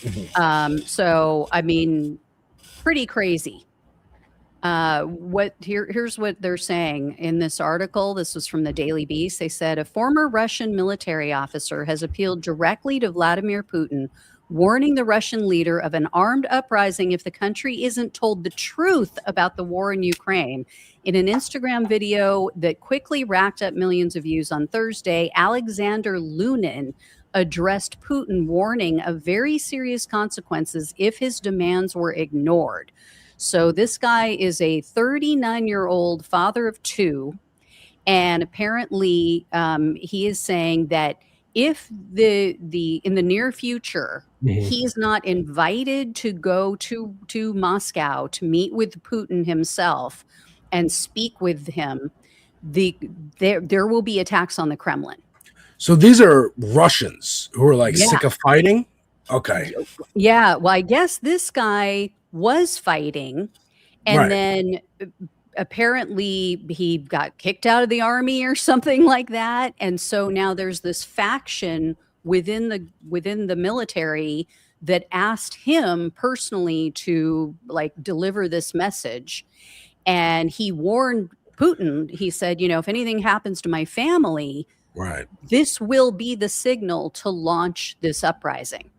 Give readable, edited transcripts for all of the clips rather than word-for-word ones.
Mhm. So, I mean, pretty crazy. Here's what they're saying in this article. This was from the Daily Beast. They said a former Russian military officer has appealed directly to Vladimir Putin, warning the Russian leader of an armed uprising if the country isn't told the truth about the war in Ukraine. In an Instagram video that quickly racked up millions of views on Thursday, Alexander Lunin addressed Putin, warning of very serious consequences if his demands were ignored. So this guy is a 39-year-old father of two, and apparently he is saying that if the in the near future Mhm. he's not invited to go to Moscow to meet with Putin himself and speak with him, the there will be attacks on the Kremlin. So these are Russians who are like Yeah. sick of fighting. Okay. Yeah, well, I guess this guy was fighting, and Right. then apparently he got kicked out of the army or something like that, and so now there's this faction within the military that asked him personally to, like, deliver this message, and he warned Putin. He said, if anything happens to my family, Right. this will be the signal to launch this uprising.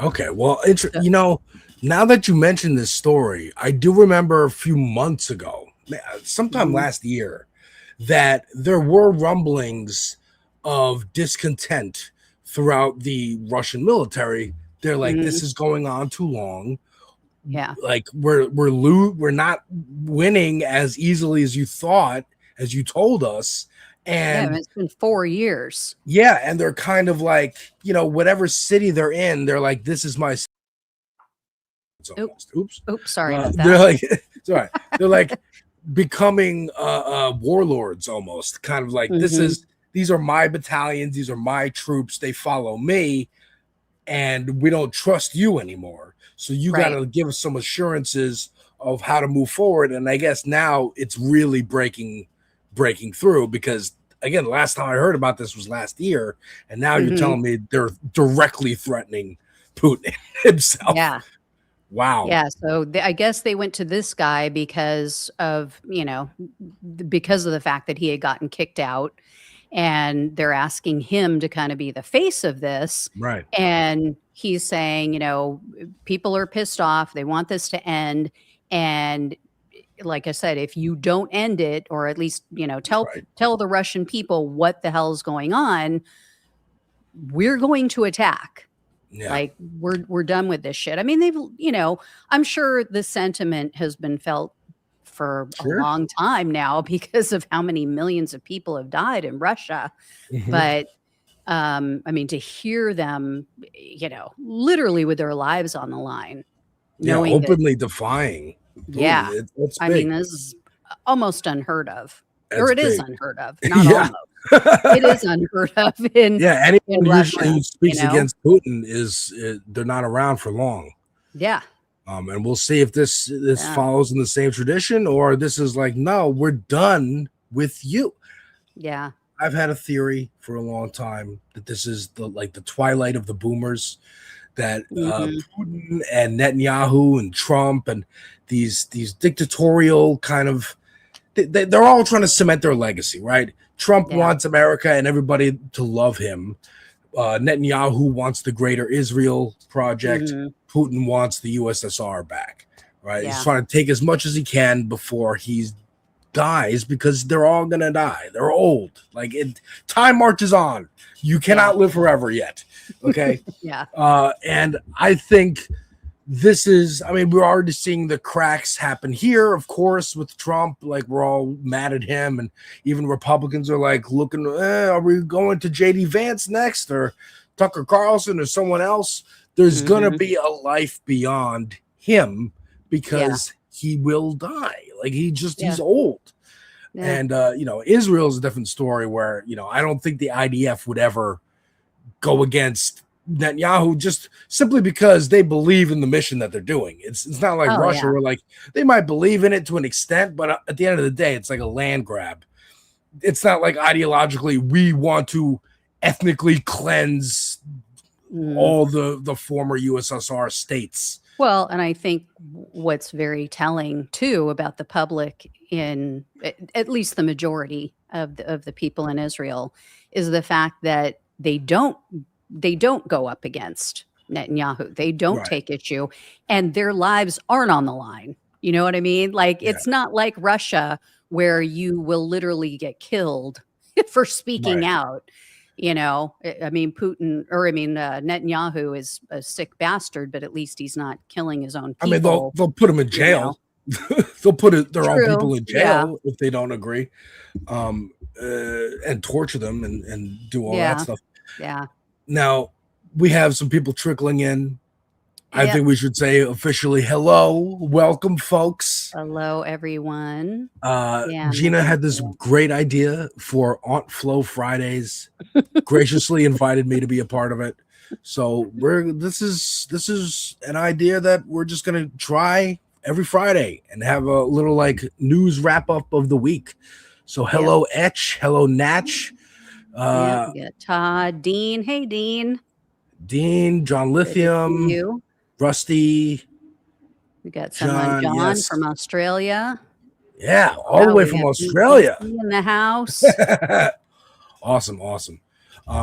Okay. Well, So now that you mentioned this story, I do remember a few months ago, sometime mhm, last year, that there were rumblings of discontent throughout the Russian military. They're like, mhm, this is going on too long. yeah. Like we're not winning as easily as you thought, as you told us. Yeah, and And it's been 4 years. yeah, and they're kind of like, whatever city they're in, they're like, this is my Oop, almost. Oops. oops, sorry about They're that. like, sorry. They're like becoming warlords almost. Kind of like Mhm, these are my battalions. These are my troops. They follow me, and we don't trust you anymore. So you got right. to give us some assurances of how to move forward. And I guess now it's really breaking through because again, last time I heard about this was last year, and now you're Mhm, telling me they're directly threatening Putin himself. yeah, Wow. yeah, so I guess they went to this guy because of, because of the fact that he had gotten kicked out, and they're asking him to kinda be the face of this, Right. and he's saying, "People are pissed off, they want this to end, and like I said, if you don't end it, or at least, Right. tell the Russian people what the hell is going on, we're going to attack. Yeah. Like, we're done with this shit." I mean, I'm sure the sentiment has been felt for a Sure. long time now because of how many millions of people have died in Russia. Hmm. But I mean, to hear them, literally with their lives on the line, Yeah. knowing that, Openly defying Putin. yeah, That's I mean, big. this is almost unheard of, or That's it is big. unheard of, not Yeah. almost. It is unheard of Yeah. Anyone in usually Russia, who speaks against Putin is they're not around for long. Yeah, And we'll see if this yeah, follows in the same tradition or this is like, no, we're done with you. yeah. I've had a theory for a long time that this is the twilight of the boomers. That Mhm, Putin and Netanyahu and Trump and these dictatorial kind of they're all trying to cement their legacy, right? Trump yeah, wants America and everybody to love him. Netanyahu wants the Greater Israel Project. mhm, Putin wants the USSR back, right? He's yeah, trying to take as much as he can before he dies because they're all gonna die. They're old. Time marches on. You yeah, cannot live forever yet. Okay. yeah, And I think this is, I mean, we're already seeing the cracks happen here, of course, with Trump. Like, we're all mad at him. And even Republicans are like looking, are we going to JD Vance next or Tucker Carlson or someone else? There's going to mhm, be a life beyond him yeah, because he will die. Like, yeah, he's old. yeah, And, Israel's a different story where, I don't think the IDF would ever go against Netanyahu just simply because they believe in the mission that they're doing. It's not like oh, Russia yeah, where like they might believe in it to an extent, but at the end of the day, it's like a land grab. It's not like ideologically we want to ethnically cleanse all the former USSR states. Well, and I think what's very telling too about the public, in at least the majority of the people in Israel, is the fact that they don't go up against Netanyahu. They don't take issue, and their lives aren't on the line. You know what I mean? Like, it's not like Russia, where you will literally get killed for speaking out. You know, I mean, Netanyahu is a sick bastard, but at least he's not killing his own people. I mean, they'll put him in jail. They'll put their own people in jail if they don't agree, and torture them and do all that stuff. Yeah. Now, we have some people trickling in. I think we should say officially, hello, welcome, folks. Hello, everyone. Gina had this great idea for Aunt Flo Fridays. Graciously invited me to be a part of it. So this is an idea that we're just gonna try every Friday and have a little like news wrap up of the week. So hello, Etch, hello, Natch. We got Todd, Dean. Hey, Dean. Dean, John Lithium. Rusty. We got someone, John from Australia. Yeah, all the way from Australia. In the house. Awesome.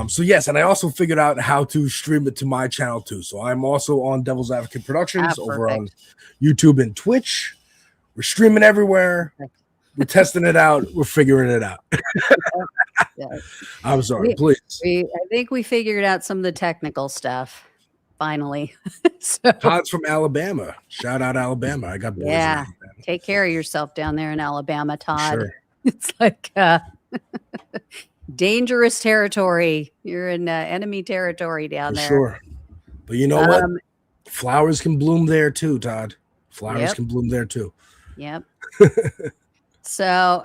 So yes, and I also figured out how to stream it to my channel too. So I'm also on Devil's Advocate Productions over on YouTube and Twitch. We're streaming everywhere. We're testing it out. We're figuring it out. I'm sorry, please. I think we figured out some of the technical stuff. Finally. So, Todd's from Alabama. Shout out Alabama. I got boys. Yeah. Take care of yourself down there in Alabama, Todd. Sure. It's like dangerous territory. You're in enemy territory down there. Sure. But you know what? Flowers can bloom there too, Todd. Flowers can bloom there too. Yep. So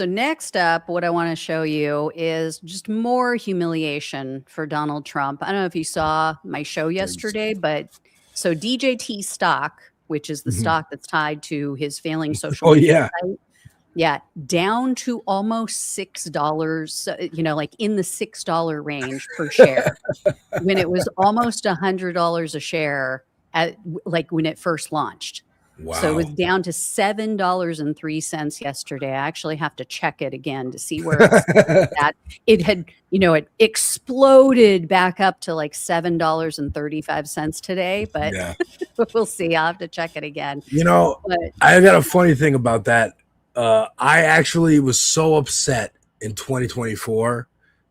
next up, what I want to show you is just more humiliation for Donald Trump. I don't know if you saw my show yesterday, but so DJT stock, which is the stock that's tied to his failing social media site, down to almost $6, like in the $6 range per share, when it was almost $100 a share when it first launched. Wow. So it was down to $7.03 yesterday. I actually have to check it again to see where it's at. It had, it exploded back up to like $7.35 today, but we'll see. I'll have to check it again. I got a funny thing about that. I actually was so upset in 2024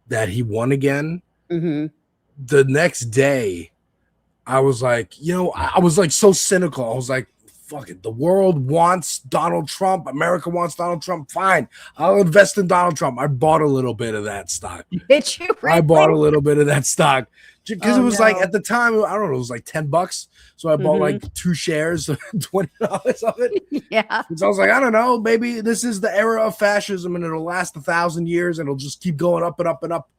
that he won again. Mm-hmm. The next day, I was like, I was like so cynical. I was like, fuck it. The world wants Donald Trump. America wants Donald Trump. Fine. I'll invest in Donald Trump. I bought a little bit of that stock. Did you really? I bought a little bit of that stock because it was like at the time, I don't know, it was like $10. So I bought like 2 shares, $20 of it. Yeah. So I was like, I don't know, maybe this is the era of fascism and it'll last 1,000 years and it'll just keep going up and up and up.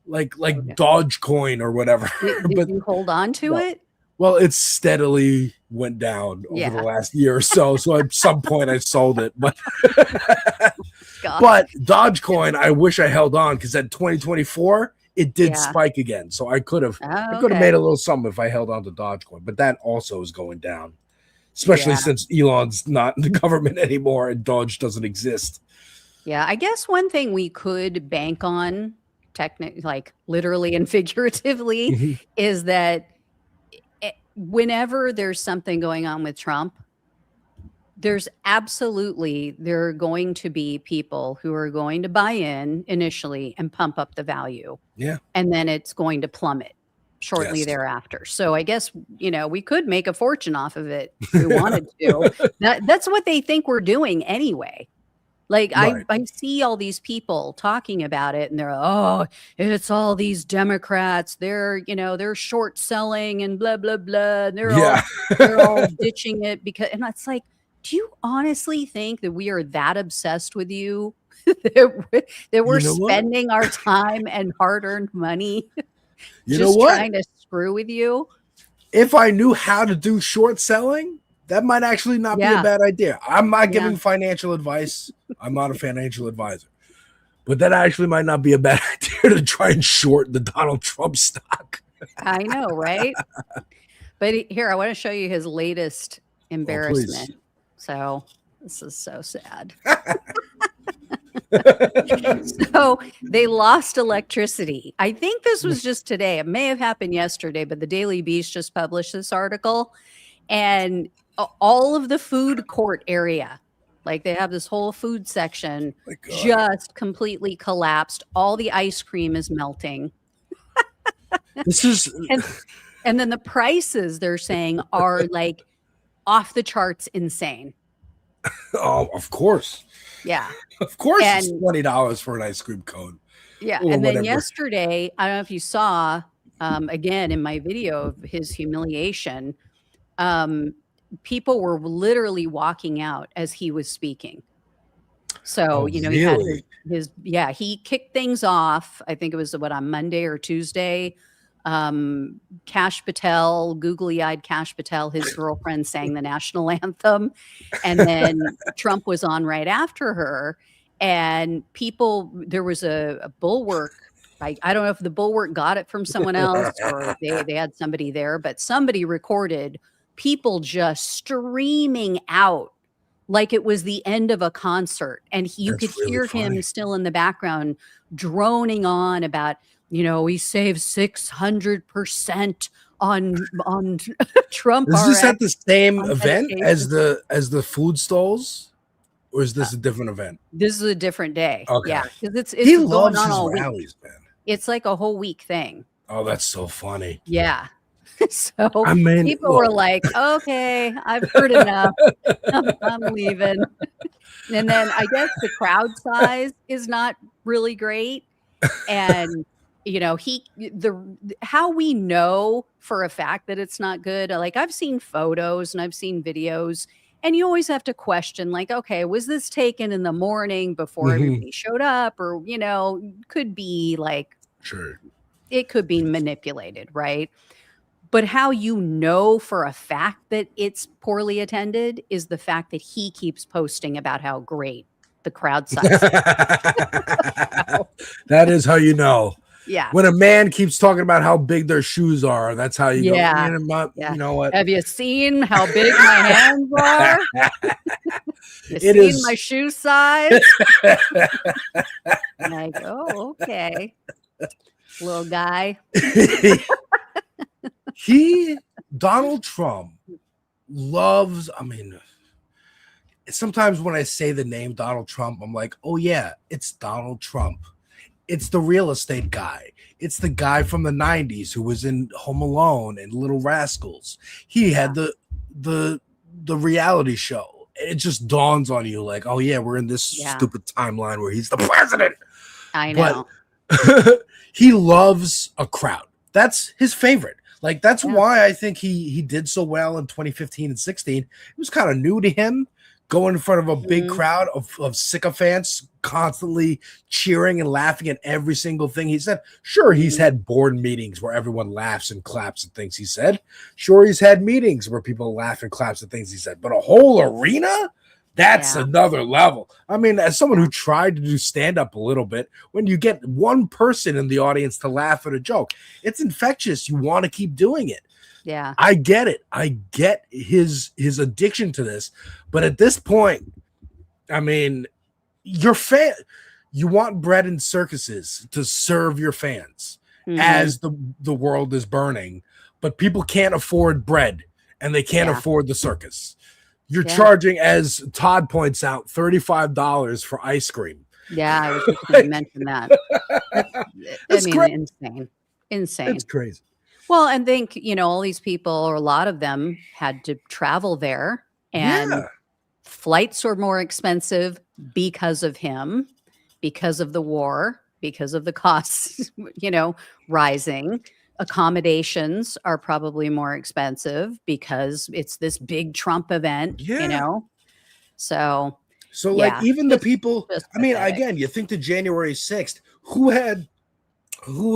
Like Dogecoin or whatever. Did you hold on to it? Well, it steadily went down over the last year or so. So at some point I sold it. But Dogecoin, I wish I held on because at 2024, it did spike again. So I could have made a little something if I held on to Dogecoin. But that also is going down, especially since Elon's not in the government anymore and Doge doesn't exist. Yeah, I guess one thing we could bank on, like literally and figuratively, is that whenever there's something going on with Trump, there are going to be people who are going to buy in initially and pump up the value. Yeah. And then it's going to plummet shortly thereafter. So I guess, we could make a fortune off of it if we wanted to. That's what they think we're doing anyway. Like I see all these people talking about it and they're, oh, it's all these Democrats. They're short selling and blah, blah, blah. And they're all ditching it and it's like, do you honestly think that we are that obsessed with you that we're spending our time and hard-earned money trying to screw with you? If I knew how to do short selling, that might actually not be a bad idea. I'm not giving financial advice. I'm not a financial advisor. But that actually might not be a bad idea to try and short the Donald Trump stock. I know, right? But here, I want to show you his latest Oh, please. embarrassment. So this is so sad. So they lost electricity. I think this was just today. It may have happened yesterday, but the Daily Beast just published this article, and all of the food court area, like they have this whole food section, My God. just completely collapsed. All the ice cream is melting. This is And then the prices they're saying are like off the charts insane. oh, of course. Yeah. Of course And it's $20 for an ice cream cone. yeah. Or And then whatever. yesterday, I don't know if you saw, again, in my video of his humiliation, people were literally walking out as he was speaking. So, Oh, you know, he had really? he kicked things off. I think it was on Monday or Tuesday. Kash Patel, googly-eyed Kash Patel, his girlfriend sang the national anthem. And then Trump was on right after her. And there was a bulwark. I don't know if the bulwark got it from someone else or they had somebody there, but somebody recorded people just streaming out like it was the end of a concert. And you That's could really hear funny. him still in the background droning on about, you know, we saved 600% on Trump. Is this RX at the same on event medication. as the food stalls? Or is this a different event? This is a different day. Okay. Yeah. Because He it's going loves on his all week. rallies, man. It's like a whole week thing. Oh, that's so funny. Yeah. So I mean, people were like, okay, I've heard enough. I'm leaving. And then I guess the crowd size is not really great. And you know, how we know for a fact that it's not good. Like I've seen photos and I've seen videos, and you always have to question, like, okay, was this taken in the morning before everybody showed up? Or, you know, could be like, sure. It could be manipulated, right? But how you know for a fact that it's poorly attended is the fact that he keeps posting about how great the crowd size is. That is how you know. Yeah. When a man keeps talking about how big their shoes are, that's how you go. Yeah. You know what? Have you seen how big my hands are? You seen my shoe size? Like, oh, okay. Little guy. Donald Trump loves, I mean, sometimes when I say the name Donald Trump, I'm like, oh yeah, it's Donald Trump. It's the real estate guy. It's the guy from the 90s who was in Home Alone and Little Rascals. He had the reality show. It just dawns on you like, oh yeah, we're in this stupid timeline where he's the president. I know. But he loves a crowd. That's his favorite. Like, that's why I think he did so well in 2015 and 16. It was kind of new to him, going in front of a big crowd of sycophants constantly cheering and laughing at every single thing he said. Sure, he's had board meetings where everyone laughs and claps at things he said. Sure, he's had meetings where people laugh and claps at things he said. But a whole arena? That's another level. I mean, as someone who tried to do stand-up a little bit, when you get one person in the audience to laugh at a joke, it's infectious. You want to keep doing it. Yeah. I get it. I get his addiction to this. But at this point, I mean, you want bread and circuses to serve your fans as the world is burning, but people can't afford bread and they can't afford the circus. You're charging, as Todd points out, $35 for ice cream. Yeah, I was just going to mention that. It's insane. It's crazy. Well, and think, you know, all these people, or a lot of them, had to travel there, and flights were more expensive because of him, because of the war, because of the costs, you know, rising. Accommodations are probably more expensive because it's this big Trump event, you know? So like, even the people, I mean, again, you think to January 6th, who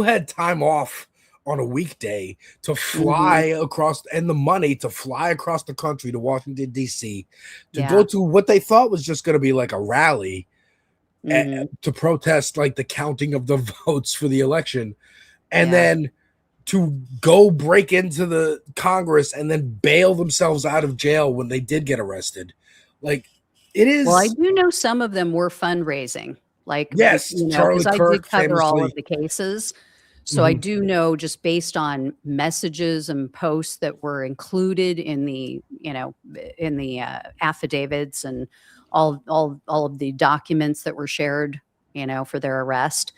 had time off on a weekday to fly across, and the money to fly across the country to Washington, D.C., to go to what they thought was just going to be like a rally to protest like the counting of the votes for the election. And then to go break into the Congress and then bail themselves out of jail when they did get arrested. Like, it is. Well, I do know some of them were fundraising, like, Yes, Charlie because I Kirk did cover all famously. of the cases. So I do know, just based on messages and posts that were included in the, affidavits and all of the documents that were shared, for their arrest.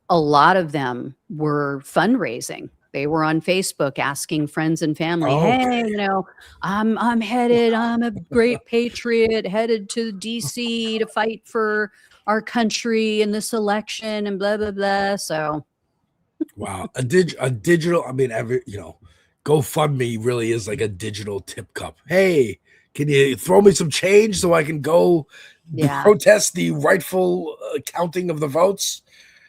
A lot of them were fundraising. They were on Facebook asking friends and family, "Hey, Okay. I'm headed. I'm a great patriot, headed to DC to fight for our country in this election," and blah blah blah. So, Wow, a digital. I mean, GoFundMe really is like a digital tip cup. Hey, can you throw me some change so I can go yeah, protest the rightful counting of the votes?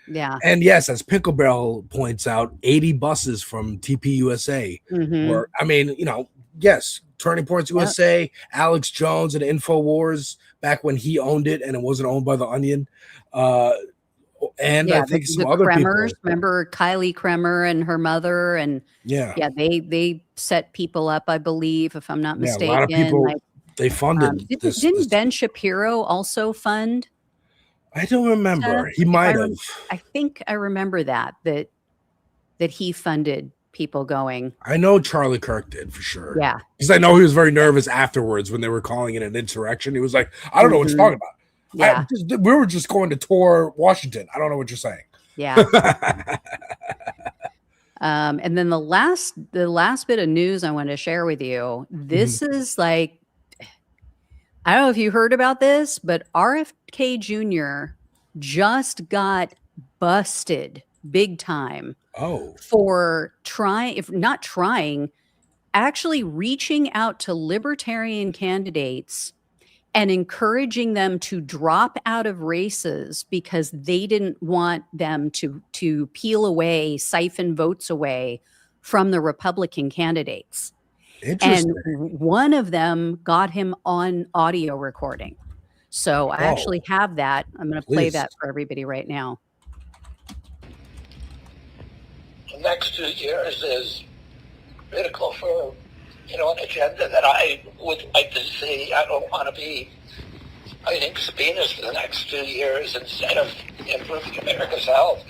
yeah. And yes, as Picklebell points out, 80 buses from TPUSA Hmm. were, I mean, yes, Turning Points Yep. USA, Alex Jones and InfoWars back when he owned it and it wasn't owned by the Onion. And I Yeah, think some the other people. Kremers, remember Kylie Kremer and her mother, and Yeah. they set people up, I believe, if I'm not Yeah, a lot of mistaken. people, Like, they funded this. didn't Ben Shapiro also fund I don't remember. stuff? He might have. I think I remember that he funded people going. I know Charlie Kirk did for sure. Yeah. Because I know he was very nervous afterwards when they were calling it an insurrection. He was like, I don't know what you're talking about. Yeah. We were just going to tour Washington. I don't know what you're saying. Yeah. And then the last bit of news I want to share with you. This is like, I don't know if you heard about this, but RFK Jr. just got busted big time for actually reaching out to libertarian candidates and encouraging them to drop out of races because they didn't want them to peel away, siphon votes away from the Republican candidates. And one of them got him on audio recording. So I actually have that. I'm going to play that for everybody right now. The next 2 years is critical for, an agenda that I would like to see. I don't want to be, I think, subpoenas for the next 2 years instead of improving America's health.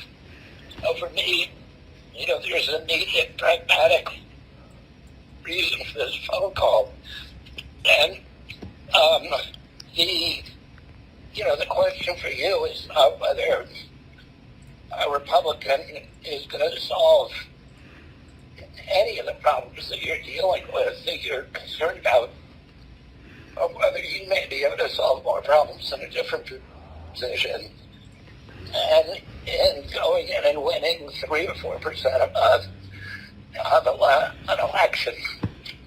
So for me, there's an immediate pragmatic reason for this phone call. And the question for you is not whether a Republican is going to solve any of the problems that you're dealing with, that you're concerned about, or whether you may be able to solve more problems in a different position. And in going in and winning 3 or 4% of an election.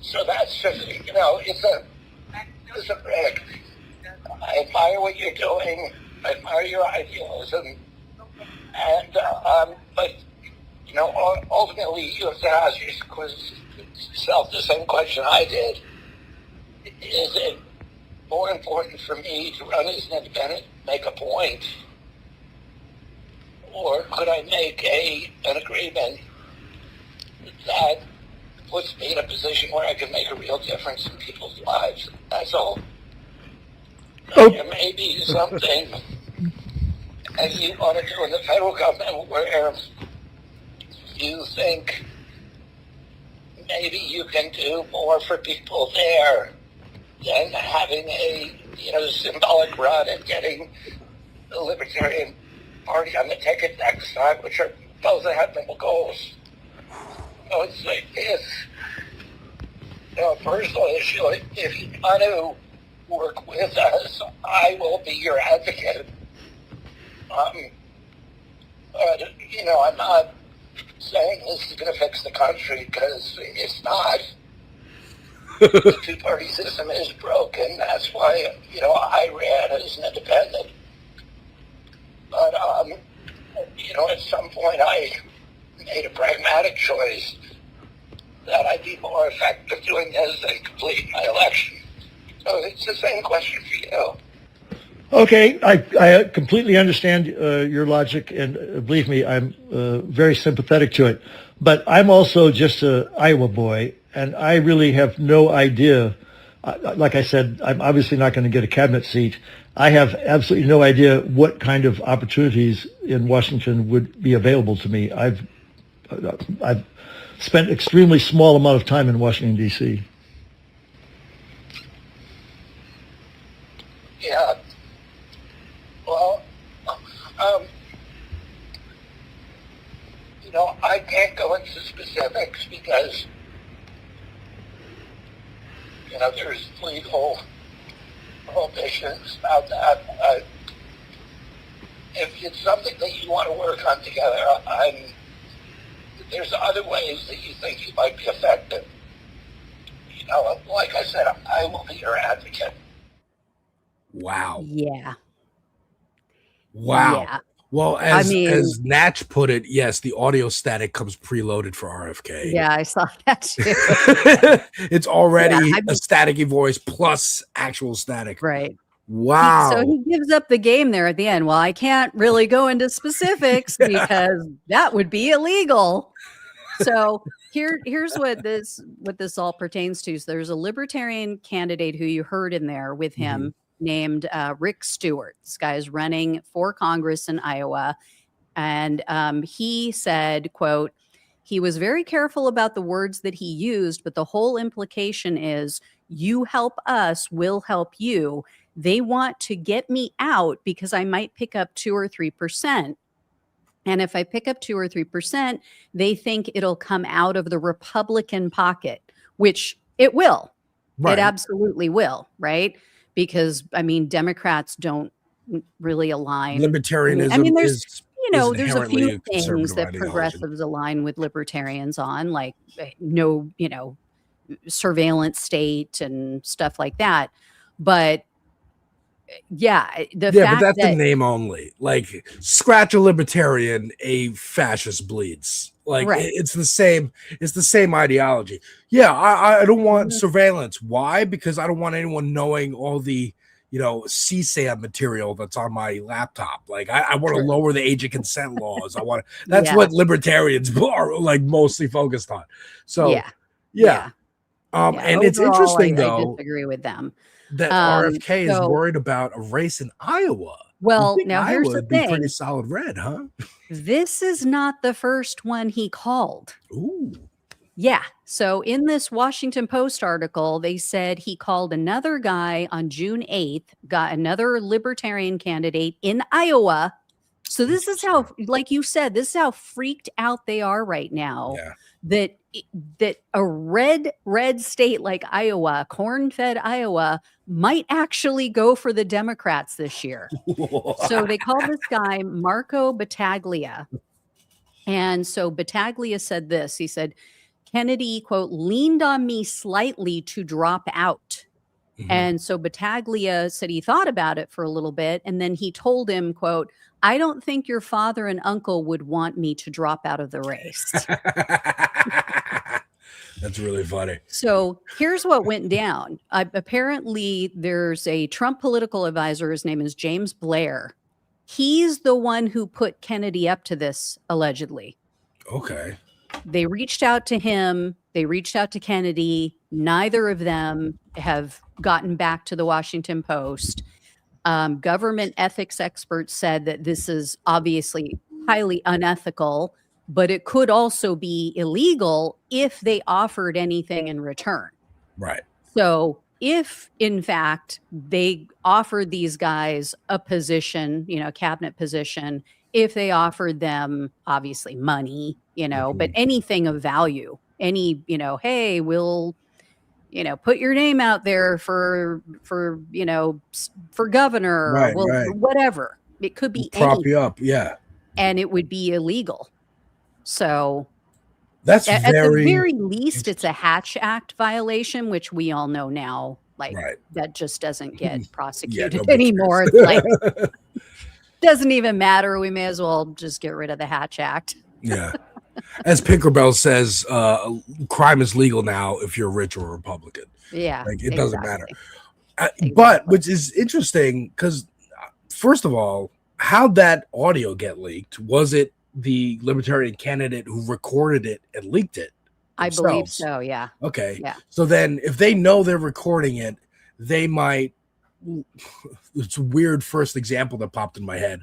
So that's just, it's a break. I admire what you're doing. I admire your idealism. And, but, ultimately you have to ask yourself the same question I did. Is it more important for me to run as an independent, make a point, or could I make an agreement that puts me in a position where I can make a real difference in people's lives? That's all. There may be something as you want to do in the federal government where you think maybe you can do more for people there than having a symbolic run and getting the Libertarian Party on the ticket next time, which are both admirable goals. So it's a personal issue. If you want to work with us, I will be your advocate. But, I'm not saying this is going to fix the country, because it's not. The two-party system is broken. That's why, I ran as an independent. But, at some point I made a pragmatic choice that I'd be more effective doing this than completing my election. So it's the same question for you. Okay, I completely understand your logic, and believe me, I'm very sympathetic to it. But I'm also just a Iowa boy, and I really have no idea. Like I said, I'm obviously not going to get a cabinet seat. I have absolutely no idea what kind of opportunities in Washington would be available to me. I've spent extremely small amount of time in Washington, D.C. Yeah. Well, I can't go into specifics because, there's legal prohibitions about that. If it's something that you want to work on together, there's other ways that you think you might be effective. Like I said, I will be your advocate. Wow. Yeah. Wow. Yeah. Well, as Natch put it, yes, the audio static comes preloaded for RFK. Yeah, I saw that too. It's already a staticky voice plus actual static. Right. Wow. So he gives up the game there at the end. Well, I can't really go into specifics because that would be illegal. So here's what this all pertains to. So there's a libertarian candidate who you heard in there with him named Rick Stewart. This guy is running for Congress in Iowa. And he said, quote, he was very careful about the words that he used, but the whole implication is you help us, we'll help you. They want to get me out because I might pick up 2 or 3%. And if I pick up 2 or 3%, they think it'll come out of the Republican pocket, which it will. Right. It absolutely will, right? Because, Democrats don't really align. Libertarianism there's there's a few things that progressives align with libertarians on, like no, surveillance state and stuff like that. But but that's the name only. Like, scratch a libertarian, a fascist bleeds. Like, it's the same ideology. Yeah, I don't want surveillance. Why? Because I don't want anyone knowing all the CSAM material that's on my laptop. Like, I want to lower the age of consent laws. That's what libertarians are like mostly focused on. So and overall, it's interesting I disagree with them. That RFK is worried about a race in Iowa. Well, now Iowa here's the would be thing. Pretty solid red, huh? This is not the first one he called. Ooh. Yeah. So in this Washington Post article, they said he called another guy on June 8th, got another libertarian candidate in Iowa. So this is how, like you said, this is how freaked out they are right now. Yeah. That a red state like Iowa, corn-fed Iowa, might actually go for the Democrats this year. So they called this guy Marco Battaglia. And so Battaglia said this. He said, Kennedy, quote, leaned on me slightly to drop out. And so Battaglia said he thought about it for a little bit. And then he told him, quote, I don't think your father and uncle would want me to drop out of the race. That's really funny. So here's what went down. Apparently, there's a Trump political advisor. His name is James Blair. He's the one who put Kennedy up to this, allegedly. Okay. They reached out to him. They reached out to Kennedy. Neither of them have gotten back to the Washington Post. Government ethics experts said that this is obviously highly unethical, but it could also be illegal if they offered anything in return. Right. So if, in fact, they offered these guys a position, a cabinet position, if they offered them, obviously, money, but anything of value, hey, we'll, put your name out there for governor, or whatever. It could be prop anything. You up, yeah. And it would be illegal. So that's at the very least, it's a Hatch Act violation, which we all know now, that just doesn't get prosecuted anymore. It's like, doesn't even matter. We may as well just get rid of the Hatch Act. Yeah. As Pinkerbell says, crime is legal now if you're rich or Republican. Yeah. Like, it doesn't matter. But which is interesting because, first of all, how'd that audio get leaked? Was it the libertarian candidate who recorded it and leaked it I believe themselves. so. Yeah. Okay. Yeah. So then if they know they're recording it, they might, it's a weird first example that popped in my head.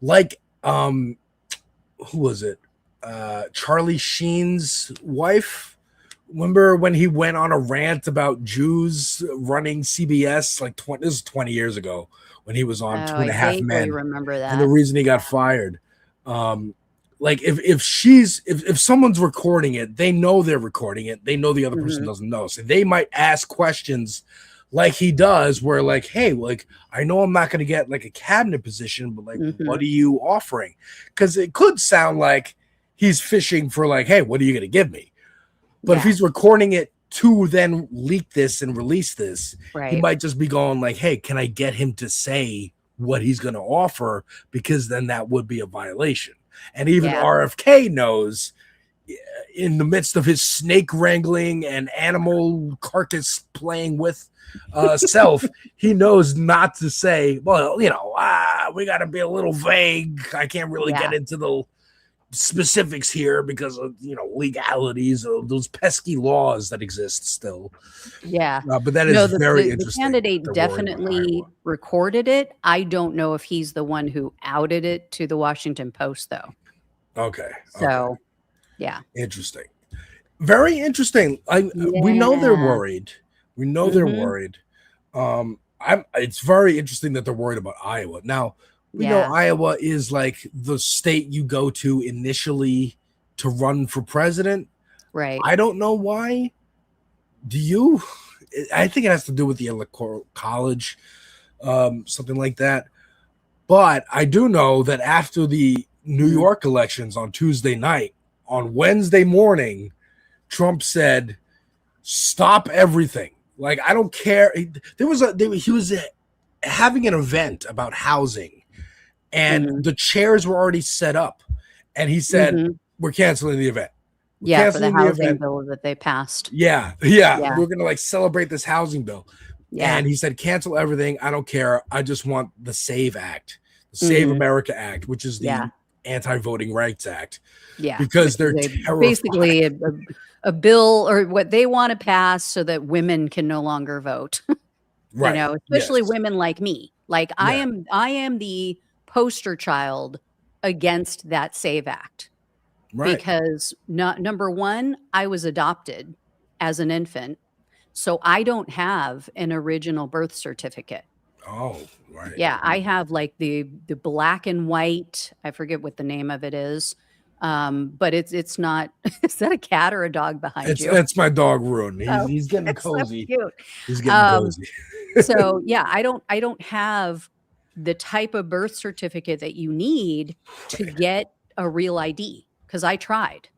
Like, who was it? Charlie Sheen's wife. Remember when he went on a rant about Jews running CBS? Like this was 20 years ago when he was on Two and a Half I Men. remember that. And the reason he got fired. Like if someone's recording it, they know they're recording it. They know the other person doesn't know. So they might ask questions like he does, where like, hey, like I know I'm not going to get like a cabinet position, but like, what are you offering? Because it could sound like he's fishing for like, hey, what are you going to give me? But if he's recording it to then leak this and release this, he might just be going like, hey, can I get him to say what he's going to offer? Because then that would be a violation. And even RFK knows, in the midst of his snake wrangling and animal carcass playing with self, he knows not to say, well, you know, we got to be a little vague. I can't really get into the specifics here because of, you know, legalities of those pesky laws that exist still. But that is very interesting. The candidate definitely recorded it. I don't know if he's the one who outed it to the Washington Post, though. Okay. So, yeah. Interesting. Very interesting. We know they're worried. We know they're worried. It's very interesting that they're worried about Iowa. Now, we know Iowa is like the state you go to initially to run for president. Right. I don't know why. Do you? I think it has to do with the Electoral College, something like that. But I do know that after the New York elections on Tuesday night, on Wednesday morning, Trump said, "Stop everything. Like, I don't care." He was having an event about housing. And the chairs were already set up. And he said, we're canceling the event. For the housing bill that they passed. Yeah. We're going to like celebrate this housing bill. Yeah. And he said, cancel everything. I don't care. I just want the SAVE Act, the Save America Act, which is the Anti-Voting Rights Act. Yeah. Because they're terrified. Basically a bill or what they want to pass so that women can no longer vote. Right. You know, especially women like me. Like I am the poster child against that SAVE Act, because number one, I was adopted as an infant, so I don't have an original birth certificate. Oh, right. Yeah, I have like the black and white. I forget what the name of it is, but it's not. Is that a cat or a dog behind you? That's my dog, Rune. He's getting cozy. So cute. He's getting cozy. So yeah, I don't have the type of birth certificate that you need to get a real ID, because I tried.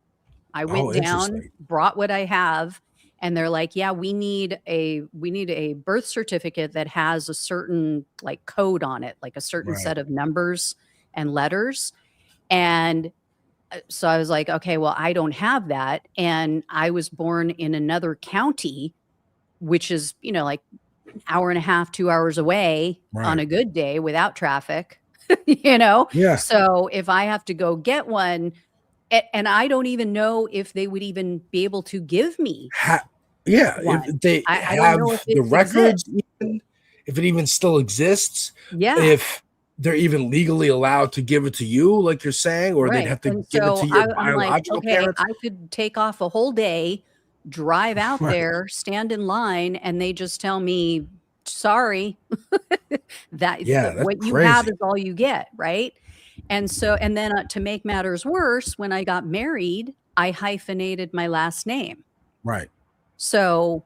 I went down, brought what I have, and they're like, yeah, we need a birth certificate that has a certain like code on it, like a certain set of numbers and letters. And so I was like, okay, well, I don't have that. And I was born in another county, which is, you know, like hour and a half, 2 hours away on a good day without traffic, you know? Yeah. So if I have to go get one, and I don't even know if they would even be able to give me. If they have the records, even, if it even still exists. Yeah. If they're even legally allowed to give it to you, like you're saying, or they'd have to give it to your biological parents. I could take off a whole day, drive out there, stand in line, and they just tell me, sorry, what you have is all you get, right? And so, and then to make matters worse, when I got married, I hyphenated my last name. Right. So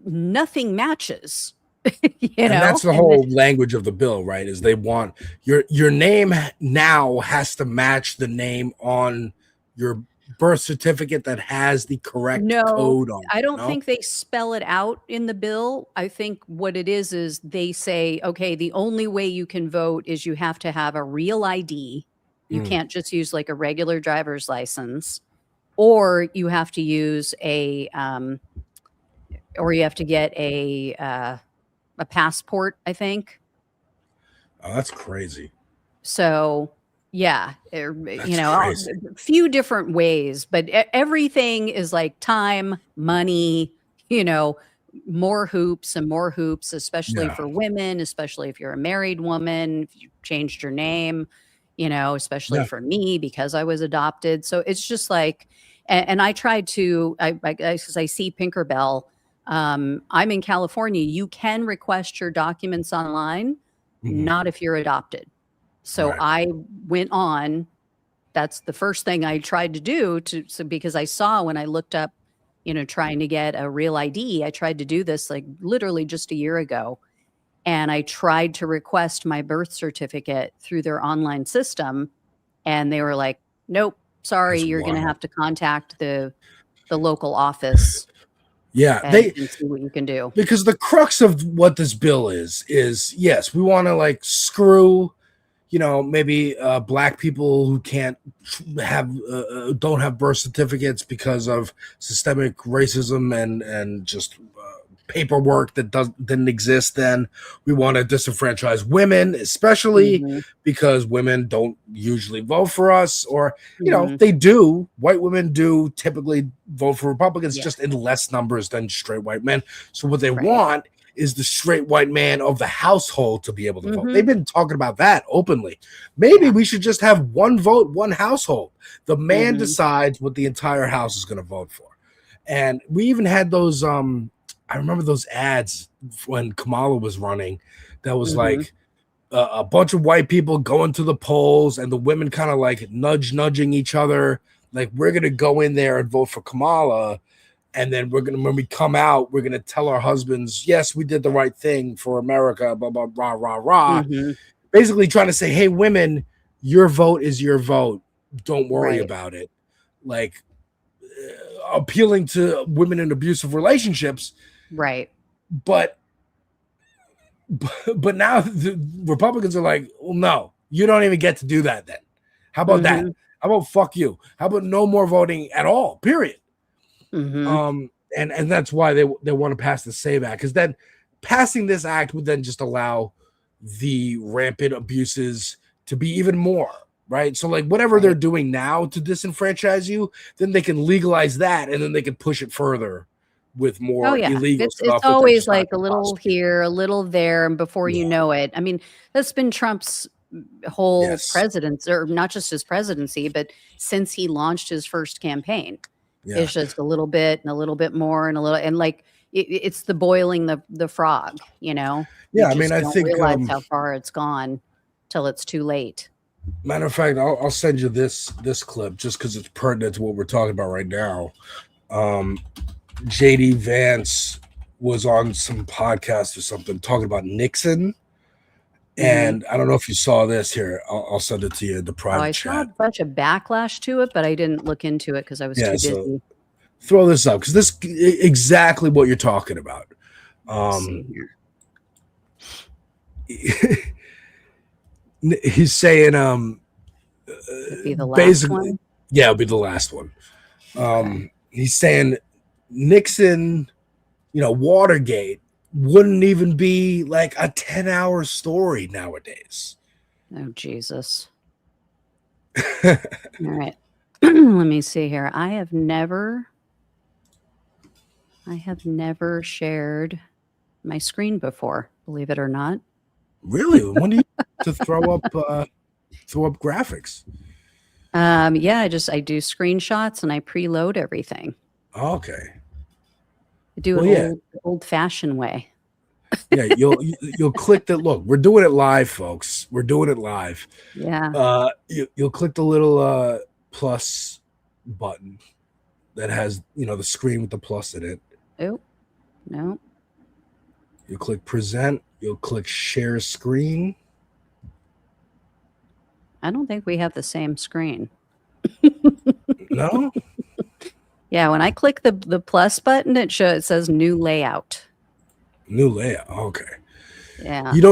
nothing matches. And that's the whole language of the bill, right? Is they want your name now has to match the name on your birth certificate that has the correct code on it. I don't think they spell it out in the bill. I think what it is they say, okay, the only way you can vote is you have to have a real ID. You can't just use like a regular driver's license, or you have to use or you have to get a passport, I think. Oh, that's crazy. So Yeah, That's you know, crazy. a few different ways, but everything is like time, money, you know, more hoops and more hoops, especially Yeah. for women, especially if you're a married woman, if you changed your name, you know, especially Yeah. for me because I was adopted. So it's just like, and I tried to, because I see Pinkerbell. I'm in California. You can request your documents online, Mhm. not if you're adopted. So Right. I went on. That's the first thing I tried to do because I saw when I looked up, you know, trying to get a real ID, I tried to do this like literally just a year ago. And I tried to request my birth certificate through their online system. And they were like, nope, sorry, That's you're going to wild. have to contact the local office Yeah. and see what you can do. Because the crux of what this bill is yes, we want to like screw, maybe black people who can't have don't have birth certificates because of systemic racism and just paperwork that didn't exist then. We want to disenfranchise women, especially Mhm, because women don't usually vote for us, or mhm. they do. White women do typically vote for Republicans, Yeah, just in less numbers than straight white men. So what they right. want is the straight white man of the household to be able to vote. They've Mhm. been talking about that openly. Maybe Yeah. we should just have one vote, one household. The man Mhm, decides what the entire house is going to vote for. And we even had those I remember those ads when Kamala was running that was mhm. like a bunch of white people going to the polls and the women kind of like nudging each other, like we're going to go in there and vote for Kamala, and then when we come out, we're gonna tell our husbands, yes, we did the right thing for America, blah blah rah rah rah. Mhm. Basically trying to say, hey, women, your vote is your vote. Don't worry Right. about it. Like appealing to women in abusive relationships, Right. but but now the Republicans are like, well, no, you don't even get to do that then. How about that? Mhm. How about fuck you? How about no more voting at all? Period. Mhm. And that's why they want to pass the Save Act, because then passing this act would then just allow the rampant abuses to be even more, right? So like whatever they're Right. doing now to disenfranchise you, then they can legalize that, and then they can push it further with Oh, more yeah. illegal It's stuff that they're always just not like a going to little prosecute. here, a little there, and before you Yeah. know it, I mean, that's been Trump's whole Yes. presidency, or not just his presidency, but since he launched his first campaign. Yeah. It's just a little bit and a little bit more and a little, and like it's the boiling the frog, you know? You Yeah. I mean, just I don't think realize how far it's gone till it's too late. matter of fact, I'll send you this clip just because it's pertinent to what we're talking about right now. Um, JD Vance was on some podcast or something talking about Nixon. Mhm. And I don't know if you saw this here. I'll send it to you in the Oh, private I saw a chat. bunch of backlash to it, but I didn't look into it because I was Yeah, too so busy. throw this up because this exactly what you're talking about. Let's see Um, here. he's saying Would be the last basically, one? yeah, it'll be the last one. Okay. He's saying Nixon, Watergate wouldn't even be like a 10-hour story nowadays. Oh, Jesus. All right. Let me see here. I have never shared my screen before, believe it or not. Really? When do you to throw up graphics? Yeah, I do screenshots and I preload everything. Okay. I do it Well, yeah. old fashioned way. Yeah, you'll click that. Look, we're doing it live, folks. We're doing it live. Yeah. You'll click the little plus button that has the screen with the plus in it. Oh, no. You'll click present. You'll click share screen. I don't think we have the same screen. No, Yeah, when I click the plus button, it says new layout. new layout. Okay. Yeah. You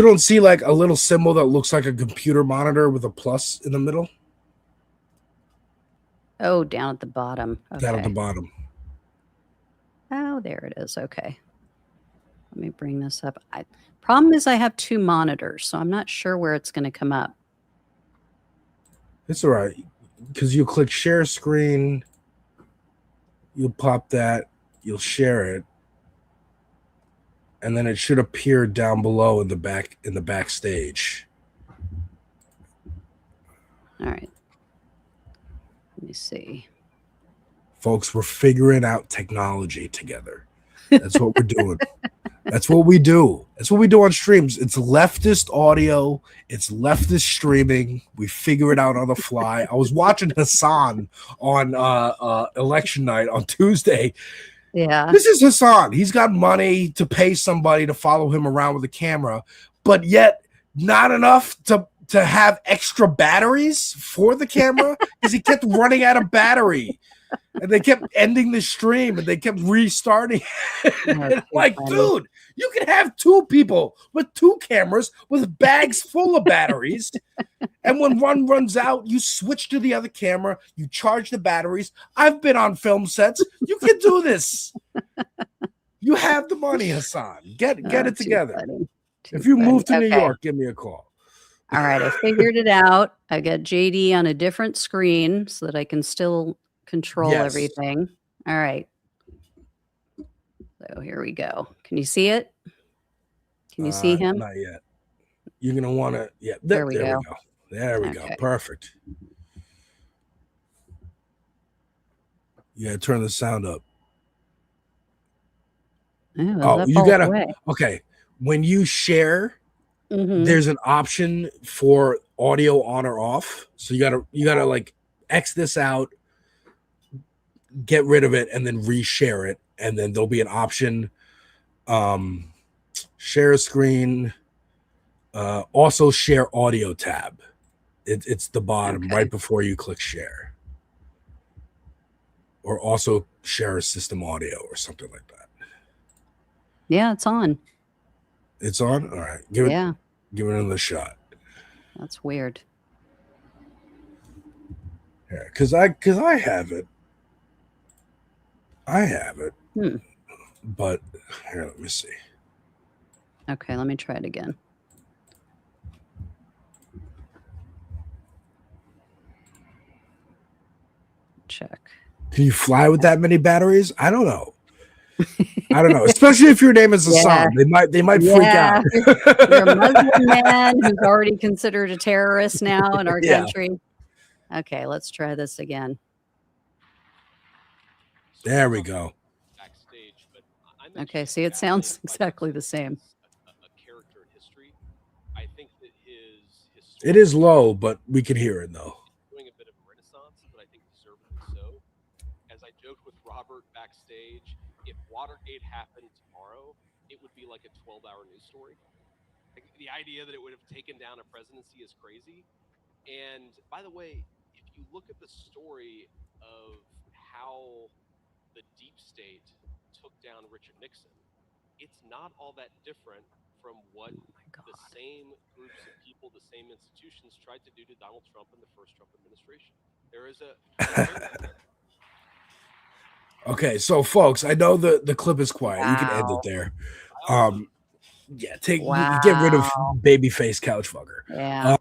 don't see like a little symbol that looks like a computer monitor with a plus in the middle? Oh, down at the bottom. Down at the Okay. bottom. Oh, there it is. Okay. Let me bring this up. Problem is I have two monitors, so I'm not sure where it's going to come up. It's all right because you click share screen, you'll pop that, you'll share it, and then it should appear down below in the backstage. All right. Let me see. Folks, we're figuring out technology together. That's what we're doing. That's what we do. That's what we do on streams. It's leftist audio. It's leftist streaming. We figure it out on the fly. I was watching Hassan on election night on Tuesday. Yeah. This is Hassan. He's got money to pay somebody to follow him around with a camera, but yet not enough to have extra batteries for the camera because he kept running out of battery. And they kept ending the stream and they kept restarting. Like, funny. dude, you can have two people with two cameras with bags full of batteries. And when one runs out, you switch to the other camera, you charge the batteries. I've been on film sets. You can do this. You have the money, Hassan. Get it together. If you move to New York, give me a call. All right, I figured it out. I got JD on a different screen so that I can still control everything. All right. So here we go. Can you see it? Can you see him? Not yet. You're going to want to, There we go. There we go. Perfect. Yeah, turn the sound up. Oh, you got to, okay. When you share, there's an option for audio on or off. So you gotta like X this out, get rid of it, and then reshare it. And then there'll be an option, share a screen, also share audio tab. It's the bottom right before you click share. Or also share a system audio or something like that. Yeah, it's on. It's on? All right. Give it another shot. That's weird. Yeah, because I have it. But here, let me see. Okay, let me try it again. Check. Can you fly with that many batteries? I don't know. Especially if your name is Hassan. They might freak out. You're a Muslim man who's already considered a terrorist now in our country. Okay, let's try this again. There we go. Okay, see, it sounds exactly the same. It is low, but we can hear it though. Doing a bit of a renaissance, but I think deservedly so. As I joked with Robert backstage, if Watergate happened tomorrow, it would be like a 12-hour news story. Like, the idea that it would have taken down a presidency is crazy. And by the way, if you look at the story of how the deep state took down Richard Nixon, it's not all that different from what the same groups of people, the same institutions tried to do to Donald Trump in the first Trump administration. There is a Okay, so folks, I know the clip is quiet. You can end it there. Get rid of babyface couch fucker. Yeah.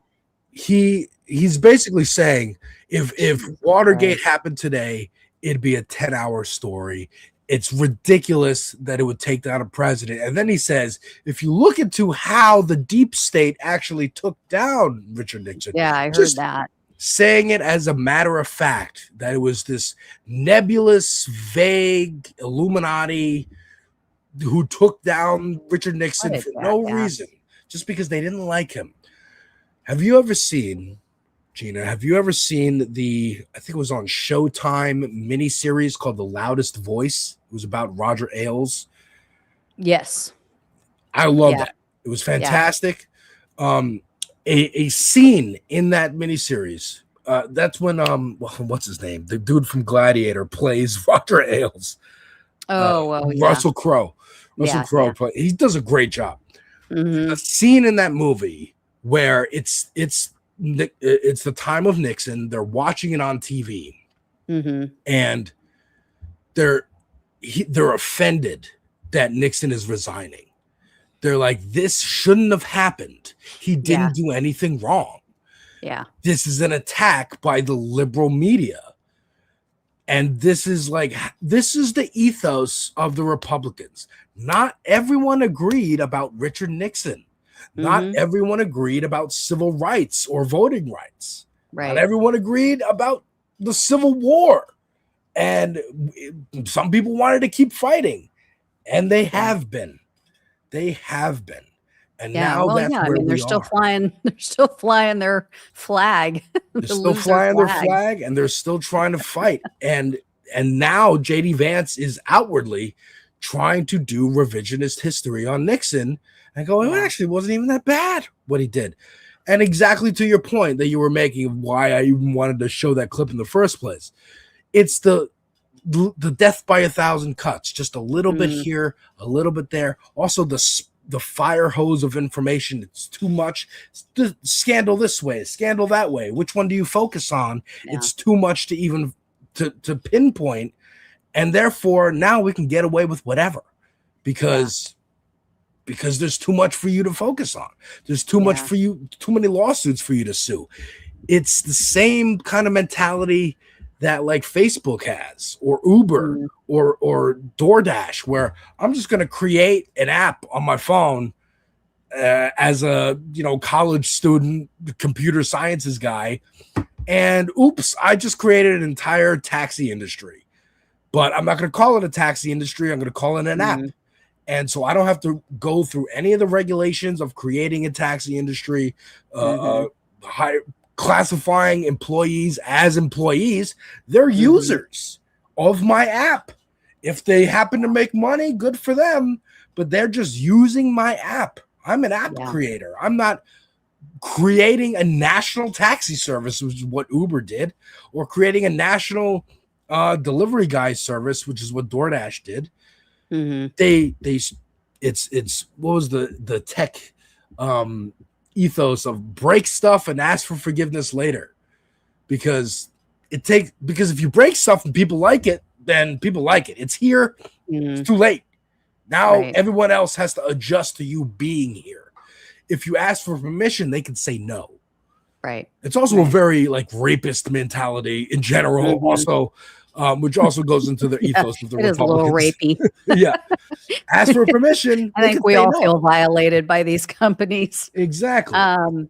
He's basically saying if Watergate happened today, it'd be a 10-hour story. It's ridiculous that it would take down a president. And then he says, if you look into how the deep state actually took down Richard Nixon. Yeah, I heard that. Saying it as a matter of fact, that it was this nebulous, vague Illuminati who took down Richard Nixon for no reason, just because they didn't like him. Have you ever seen, Gina, I think it was on Showtime miniseries called The Loudest Voice. It was about Roger Ailes. Yes. I love that. It was fantastic. A scene in that miniseries. That's when what's his name? The dude from Gladiator plays Roger Ailes. Russell Crowe. He does a great job. A scene in that movie where it's the time of Nixon. They're watching it on TV, and they're offended that Nixon is resigning. They're like, this shouldn't have happened. He didn't do anything wrong. Yeah. This is an attack by the liberal media. And this is the ethos of the Republicans. Not everyone agreed about Richard Nixon. Not everyone agreed about civil rights or voting rights. Right. Not everyone agreed about the Civil War. And some people wanted to keep fighting. And they have been. They have been. And now that's where I mean, they're still flying. They're still flying their flag. They're still flying their flag, and they're still trying to fight. And now JD Vance is outwardly trying to do revisionist history on Nixon and go, it actually wasn't even that bad what he did. And exactly to your point that you were making of why I even wanted to show that clip in the first place. It's the death by 1,000 cuts, just a little bit here, a little bit there. Also the fire hose of information. It's too much. Scandal this way, scandal that way. Which one do you focus on? Yeah. It's too much to even to pinpoint. And therefore now we can get away with whatever because there's too much for you to focus on. There's too much for you, too many lawsuits for you to sue. It's the same kind of mentality that like Facebook has or Uber or DoorDash, where I'm just going to create an app on my phone as a college student, computer sciences guy, and oops, I just created an entire taxi industry. But I'm not going to call it a taxi industry. I'm going to call it an app. And so I don't have to go through any of the regulations of creating a taxi industry, classifying employees as employees. They're users of my app. If they happen to make money, good for them, but they're just using my app. I'm an app creator. I'm not creating a national taxi service, which is what Uber did, or creating a national delivery guy service, which is what DoorDash did. It's what was the tech ethos of break stuff and ask for forgiveness later, because if you break stuff and people like it, then people like it. It's here. It's too late. Now everyone else has to adjust to you being here. If you ask for permission, they can say no. Right. It's also a very like rapist mentality in general. Also, which also goes into the ethos of the Republicans. It is a little rapey. Ask for permission. I think we all feel violated by these companies. Exactly. And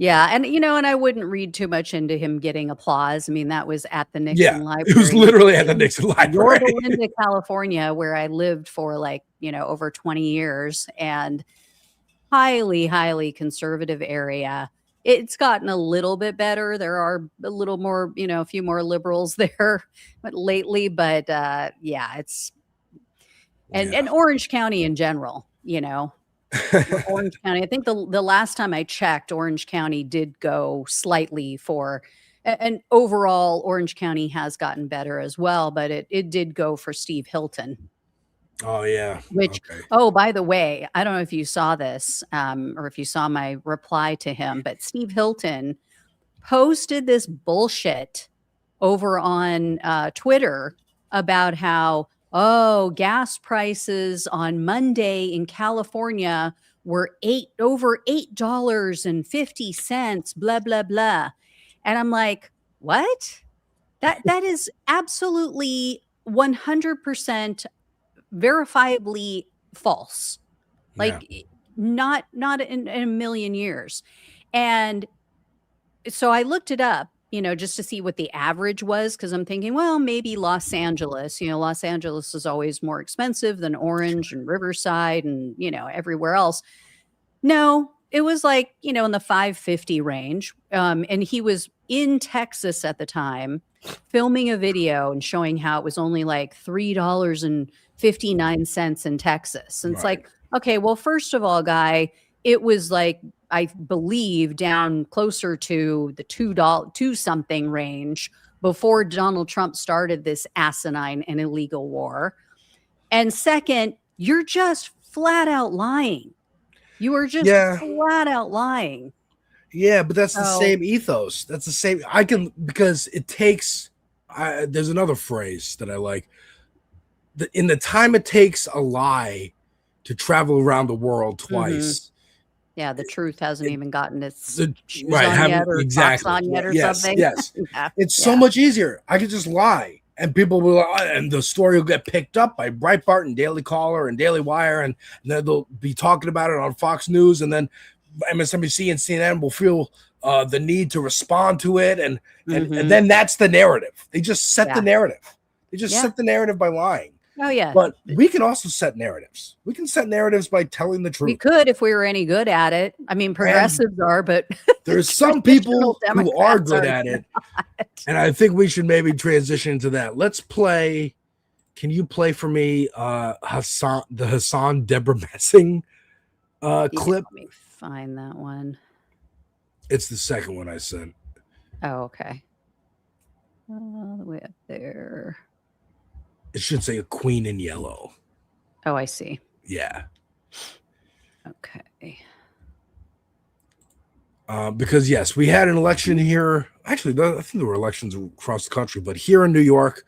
and I wouldn't read too much into him getting applause. I mean, that was at the Nixon Library. It was literally at the Nixon Library. Yorba Linda, California, where I lived for over 20 years, and highly, highly conservative area. It's gotten a little bit better. There are a little more, a few more liberals there lately, but it's and Orange County in general, Orange County. I think the last time I checked, Orange County did go slightly for, and overall Orange County has gotten better as well, but it did go for Steve Hilton. Oh, yeah. Which, by the way, I don't know if you saw this or if you saw my reply to him, but Steve Hilton posted this bullshit over on Twitter about how, gas prices on Monday in California were over $8.50, blah, blah, blah. And I'm like, what? That is absolutely 100% verifiably false. Not in a million years. And so I looked it up, just to see what the average was, because I'm thinking, well, maybe Los Angeles. Los Angeles is always more expensive than Orange and Riverside and, everywhere else. No, it was in the 550 range. And he was in Texas at the time filming a video and showing how it was only like $3.59 in Texas. And it's like, okay, well, first of all, guy, it was I believe down closer to the $2 something range before Donald Trump started this asinine and illegal war. And second, you're just flat out lying. You are just flat out lying. Yeah, but that's the same ethos. That's the same. Because it takes, there's another phrase that I like. In the time it takes a lie to travel around the world twice, Yeah, the truth hasn't even gotten its The, shoes right, on yet haven't or socks exactly. on yet or Yes, something. yes. Yeah, It's so much easier. I could just lie, and people will, and the story will get picked up by Breitbart and Daily Caller and Daily Wire, and then they'll be talking about it on Fox News, and then MSNBC and CNN will feel the need to respond to it, and then that's the narrative. They just set the narrative. They just set the narrative by lying. Oh yeah. But we can also set narratives. We can set narratives by telling the truth. We could if we were any good at it. I mean, progressives are, but there's some people who are good at it. And I think we should maybe transition to that. Let's play. Can you play for me the Hassan Deborah Messing clip? Let me find that one. It's the second one I sent. Oh, okay. All the way up there. It should say a queen in yellow. Oh, I see. Yeah. Okay. Because yes, we had an election here. Actually, I think there were elections across the country, but here in New York,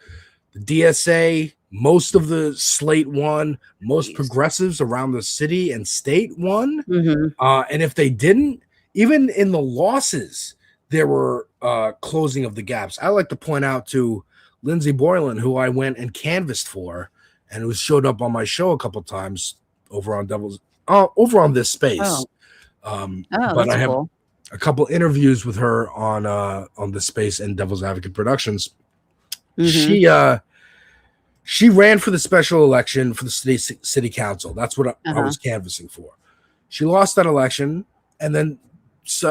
the DSA, most of the slate won. Most progressives around the city and state won. And if they didn't, even in the losses, there were closing of the gaps. I like to point out to Lindsey Boylan, who I went and canvassed for, and who showed up on my show a couple times over on this space. But I have a couple interviews with her on the space and Devil's Advocate Productions. She ran for the special election for the city council. That's what I was canvassing for. She lost that election and then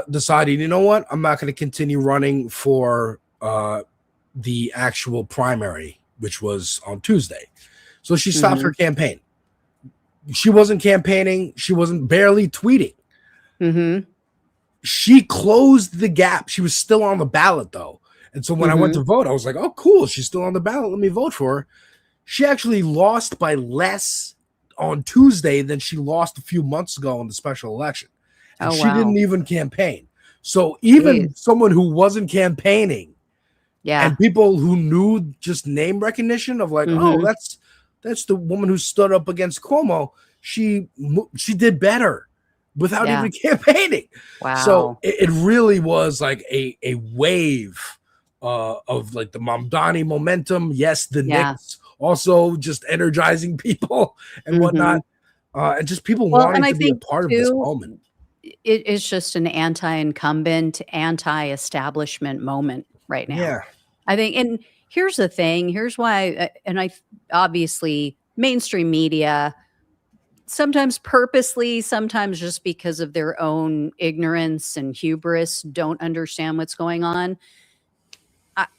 decided, you know what? I'm not going to continue running for the actual primary, which was on Tuesday. So she stopped her campaign. She wasn't campaigning. She wasn't barely tweeting. She closed the gap. She was still on the ballot though. And so when I went to vote, I was like, oh, cool. She's still on the ballot. Let me vote for her. She actually lost by less on Tuesday than she lost a few months ago in the special election. And she didn't even campaign. So even someone who wasn't campaigning, and people who knew just name recognition of like, oh, that's the woman who stood up against Cuomo. She did better without even campaigning. Wow. So it really was like a wave of like the Mamdani momentum. Yes, the Knicks also just energizing people and whatnot. And just people wanting to be a part of this moment. It is just an anti-incumbent, anti-establishment moment right now. Yeah. I think, and here's the thing, here's why, and I obviously mainstream media, sometimes purposely, sometimes just because of their own ignorance and hubris, don't understand what's going on.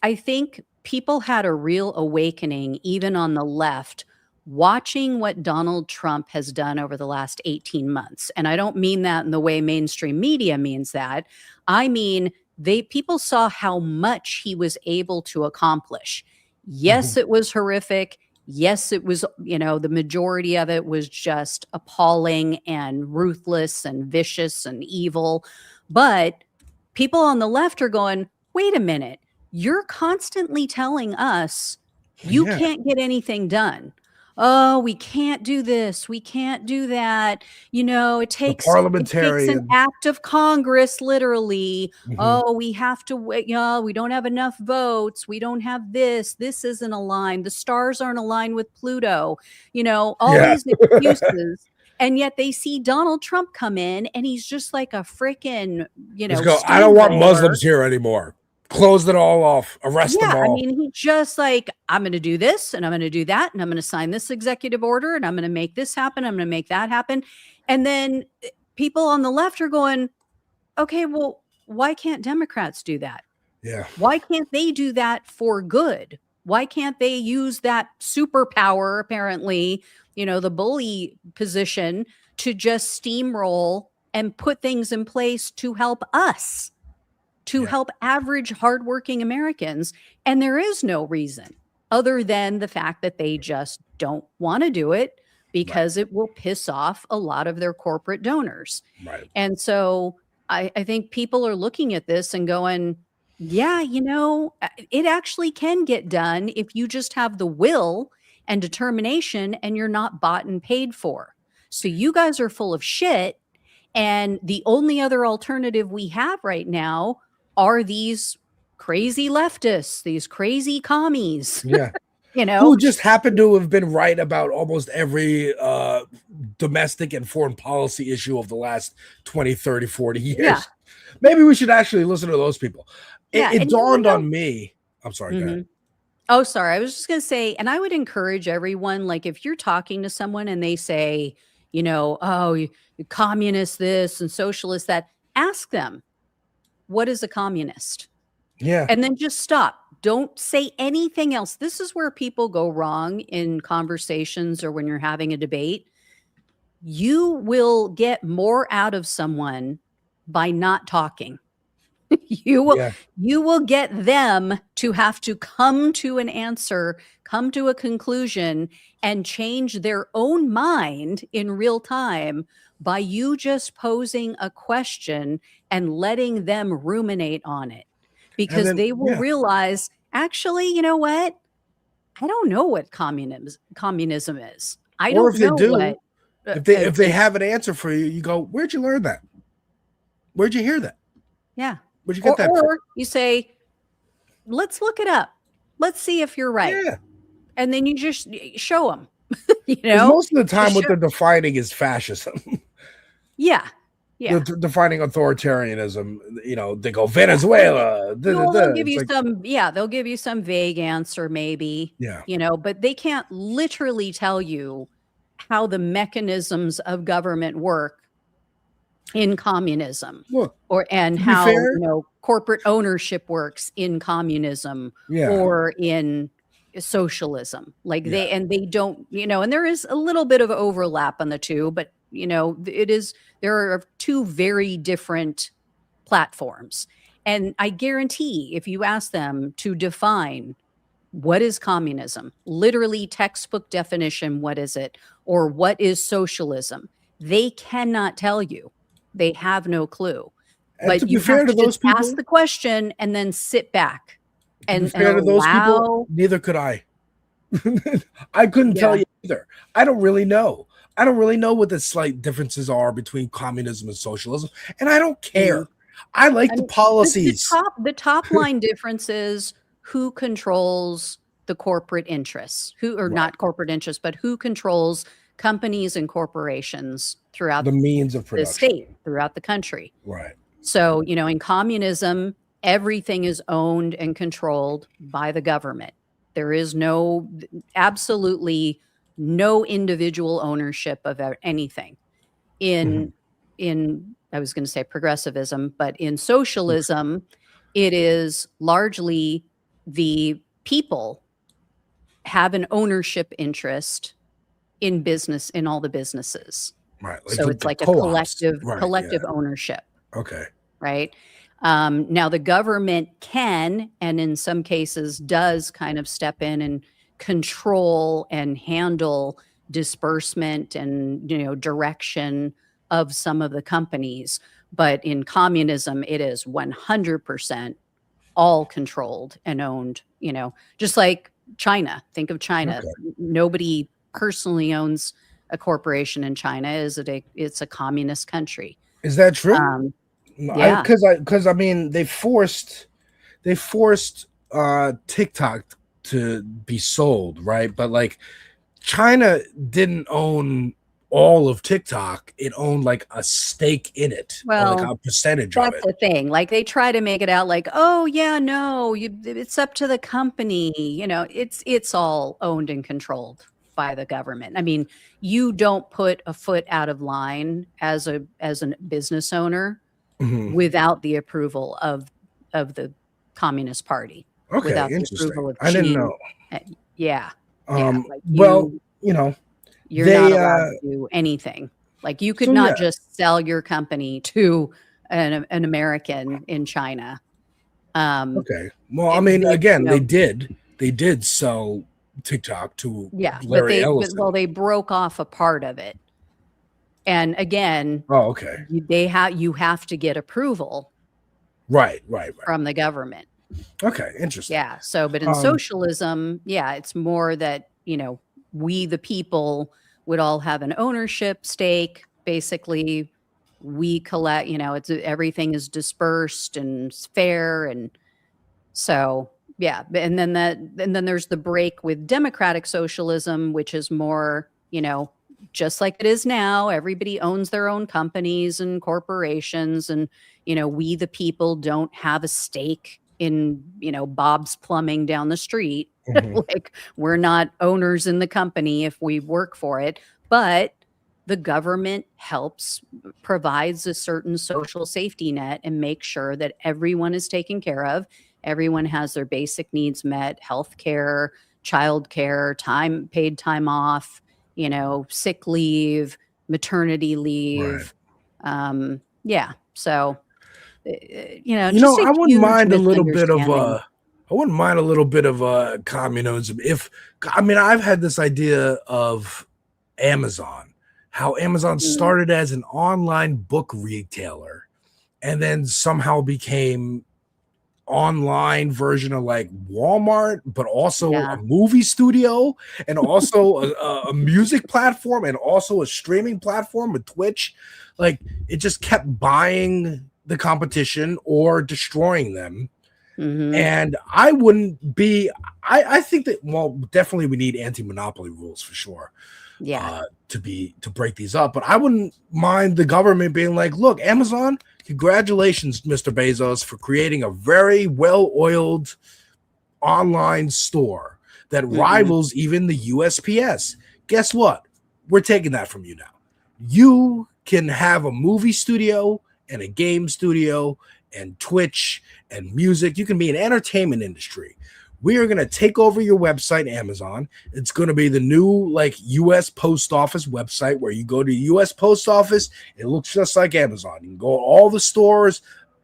I think people had a real awakening, even on the left, watching what Donald Trump has done over the last 18 months. And I don't mean that in the way mainstream media means that. I mean, people saw how much he was able to accomplish. Yes, it was horrific. Yes, it was, the majority of it was just appalling and ruthless and vicious and evil. But people on the left are going, wait a minute, you're constantly telling us you can't get anything done. Oh, we can't do this. We can't do that. It takes an act of Congress, literally. Oh, we have to wait. We don't have enough votes. We don't have this. This isn't aligned. The stars aren't aligned with Pluto. All these excuses. And yet they see Donald Trump come in and he's just like a freaking, I don't want Muslims here anymore. Closed it all off, arrest them all. I mean, he just like, I'm going to do this and I'm going to do that and I'm going to sign this executive order and I'm going to make this happen. I'm going to make that happen. And then people on the left are going, okay, well, why can't Democrats do that? Yeah. Why can't they do that for good? Why can't they use that superpower, apparently, the bully position to just steamroll and put things in place to help us? To help average, hardworking Americans. And there is no reason other than the fact that they just don't want to do it because it will piss off a lot of their corporate donors. Right. And so I think people are looking at this and going, yeah, it actually can get done if you just have the will and determination and you're not bought and paid for. So you guys are full of shit. And the only other alternative we have right now are these crazy leftists, these crazy commies, Yeah. you know? Who just happened to have been right about almost every domestic and foreign policy issue of the last 20, 30, 40 years. Yeah. Maybe we should actually listen to those people. Yeah, It and dawned on me. I'm sorry, go ahead. Oh, sorry. I was just going to say, and I would encourage everyone, like if you're talking to someone and they say, you know, oh, you communist this and socialist that, ask them, what is a communist? Yeah. And then just stop. Don't say anything else. This is where people go wrong in conversations or when you're having a debate. You will get more out of someone by not talking. You will get them to have to come to an answer, come to a conclusion, and change their own mind in real time by you just posing a question and letting them ruminate on it. Because then, they will realize, actually, you know what? I don't know what communism is. I Or don't if they know do, what. if they have an answer for you, you go, where'd you learn that? Where'd you hear that? Yeah. Where'd you get that from? Or you say, let's look it up. Let's see if you're right. Yeah. And then you just show them, you 'Cause know? most of the time what they're defining is fascism. Yeah. Yeah. They're defining authoritarianism. You know, they go Venezuela. Well, they'll give you they'll give you some vague answer maybe. Yeah. You know, but they can't literally tell you how the mechanisms of government work in communism. Look, and how fair, you know corporate ownership works in communism Yeah. or in socialism. Like they don't, you know, and there is a little bit of overlap on the two, but you know, there are two very different platforms. And I guarantee if you ask them to define what is communism, literally textbook definition, what is it? Or what is socialism? They cannot tell you. They have no clue. And But to be you fair have to to those just people, ask the question and then sit back to be and fair to those people, allow. neither could I. I couldn't tell you either. I don't really know. I don't really know what the slight differences are between communism and socialism, and I don't care. I like the policies. The top line difference is who controls the corporate interests, not corporate interests, but who controls companies and corporations throughout the means of production, the state, throughout the country. Right. So, you know, in communism, everything is owned and controlled by the government. There is absolutely no individual ownership of anything. In I was going to say progressivism, but in socialism, it is largely the people have an ownership interest in business, in all the businesses. Right. So it's like a collective ownership. Okay. Right. Now the government can, and in some cases does, kind of step in and control and handle disbursement and, you know, direction of some of the companies. But in communism, it is 100% all controlled and owned, you know, just like China. Think of China. Okay. Nobody personally owns a corporation in China. It's a communist country. Is that true? Yeah. Because I mean, they forced TikTok to be sold, right? But like China didn't own all of TikTok. It owned like a stake in it, well, or like a percentage of it. That's the thing. Like they try to make it out like, oh yeah, no, it's up to the company. You know, it's all owned and controlled by the government. I mean, you don't put a foot out of line as a business owner without the approval of the Communist Party. Okay, without interesting. The approval of I didn't know. Yeah. Well, you know, you're not allowed to do anything. Like you could not just sell your company to an American in China. Okay. Well, I mean, again, they did sell TikTok to Larry Ellison. Well, they broke off a part of it. And again, you have to get approval. Right. From the government. Okay, interesting. Yeah. So, but in socialism, it's more that, you know, we, the people, would all have an ownership stake, basically, we collect, everything is dispersed and fair. And so, yeah. And then there's the break with democratic socialism, which is more, just like it is now, everybody owns their own companies and corporations. And, we, the people, don't have a stake in, Bob's Plumbing down the street. Like, we're not owners in the company if we work for it, but the government provides a certain social safety net and makes sure that everyone is taken care of. Everyone has their basic needs met: health care, child care, paid time off, sick leave, maternity leave. Right. Yeah. So, I wouldn't mind a little bit of communism. I've had this idea of Amazon, how Amazon started as an online book retailer and then somehow became online version of like Walmart, but also a movie studio and also a music platform and also a streaming platform with Twitch. Like, it just kept buying the competition or destroying them. And I wouldn't be, I think that, definitely we need anti-monopoly rules for sure. Yeah. To break these up, but I wouldn't mind the government being like, look, Amazon, congratulations, Mr. Bezos, for creating a very well-oiled online store that rivals even the USPS. Guess what? We're taking that from you now. You can have a movie studio and a game studio and Twitch and music. You can be an entertainment industry. We are going to take over your website, Amazon. It's going to be the new U.S. Post Office website where you go to U.S. Post Office. It looks just like Amazon. You can go to all the stores,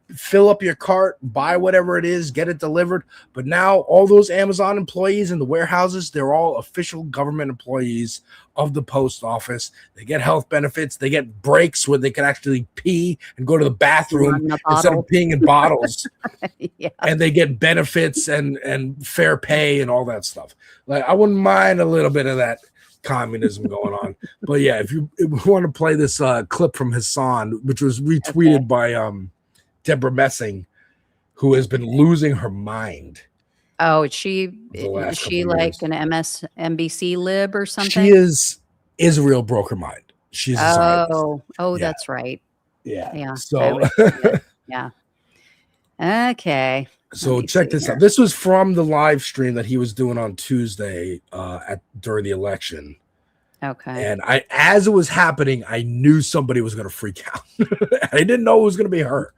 fill up your cart, buy whatever it is, get it delivered. But now all those Amazon employees in the warehouses, they're all official government employees of the post office. They get health benefits. They get breaks where they can actually pee and go to the bathroom instead of peeing in bottles. And they get benefits and fair pay and all that stuff. Like, I wouldn't mind a little bit of that communism going on. But yeah, if we want to play this clip from Hassan, which was retweeted by Deborah Messing, who has been losing her mind. Oh, is she like an MSNBC lib or something? She is. Israel broke her mind. She's a Zionist. Yeah. That's right. Yeah. So yeah. Okay. So check this out. This was from the live stream that he was doing on Tuesday during the election. Okay. And as it was happening, I knew somebody was going to freak out. I didn't know it was going to be her.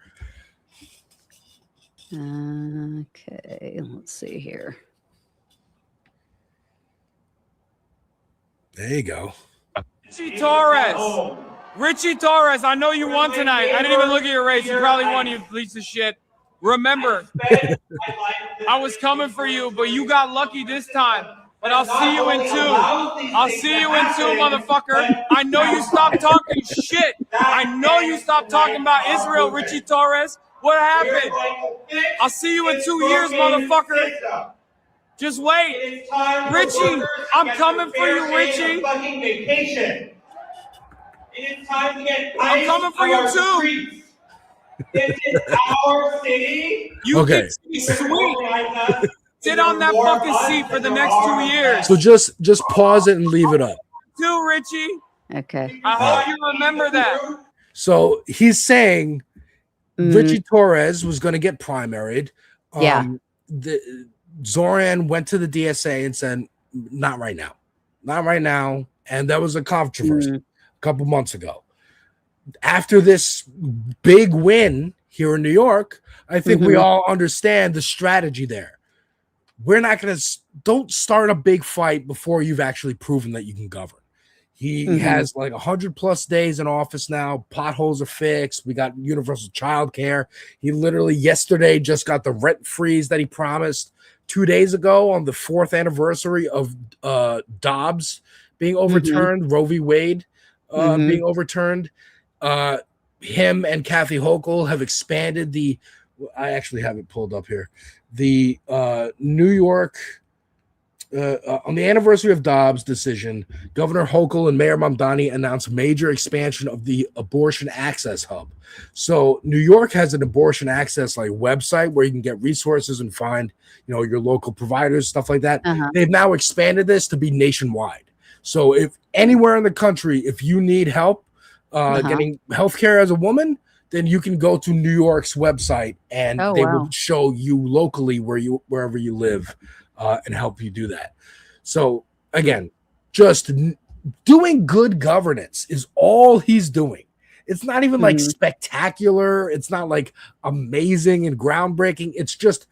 Okay, let's see here. There you go. Richie Torres, I know you won tonight. I didn't even look at your race. You probably won, you piece of shit. Remember, I was coming for you, but you got lucky this time. But I'll see you in 2. I'll see you in 2, motherfucker. I know you stopped talking shit. I know you stopped talking about Israel, Richie Torres. What happened? I'll see you in 2 years, motherfucker. Just wait. Richie, I'm coming for you, Richie. I'm coming for you, too. This is our city. You can be sweet. Sit on that fucking seat for the next 2 years. So just pause it and leave it up. Too, Richie. Okay. I hope you remember that. So he's saying Richie Torres was going to get primaried. Zoran went to the DSA and said, not right now. Not right now. And that was a controversy a couple months ago. After this big win here in New York, I think we all understand the strategy there. We're not going to don't start a big fight before you've actually proven that you can govern. He has like 100+ days in office now. Potholes are fixed. We got universal child care. He literally yesterday just got the rent freeze that he promised 2 days ago on the 4th anniversary of Dobbs being overturned, Roe v. Wade being overturned. Him and Kathy Hochul have expanded I actually have it pulled up here. The New York On the anniversary of Dobbs' decision, Governor Hochul and Mayor Mamdani announced major expansion of the abortion access hub. So New York has an abortion access website where you can get resources and find, your local providers, stuff like that. Uh-huh. They've now expanded this to be nationwide. So if anywhere in the country, if you need help getting healthcare as a woman, then you can go to New York's website and they will show you locally wherever you live. And help you do that. So again, just doing good governance is all he's doing. It's not even spectacular. It's not amazing and groundbreaking. It's just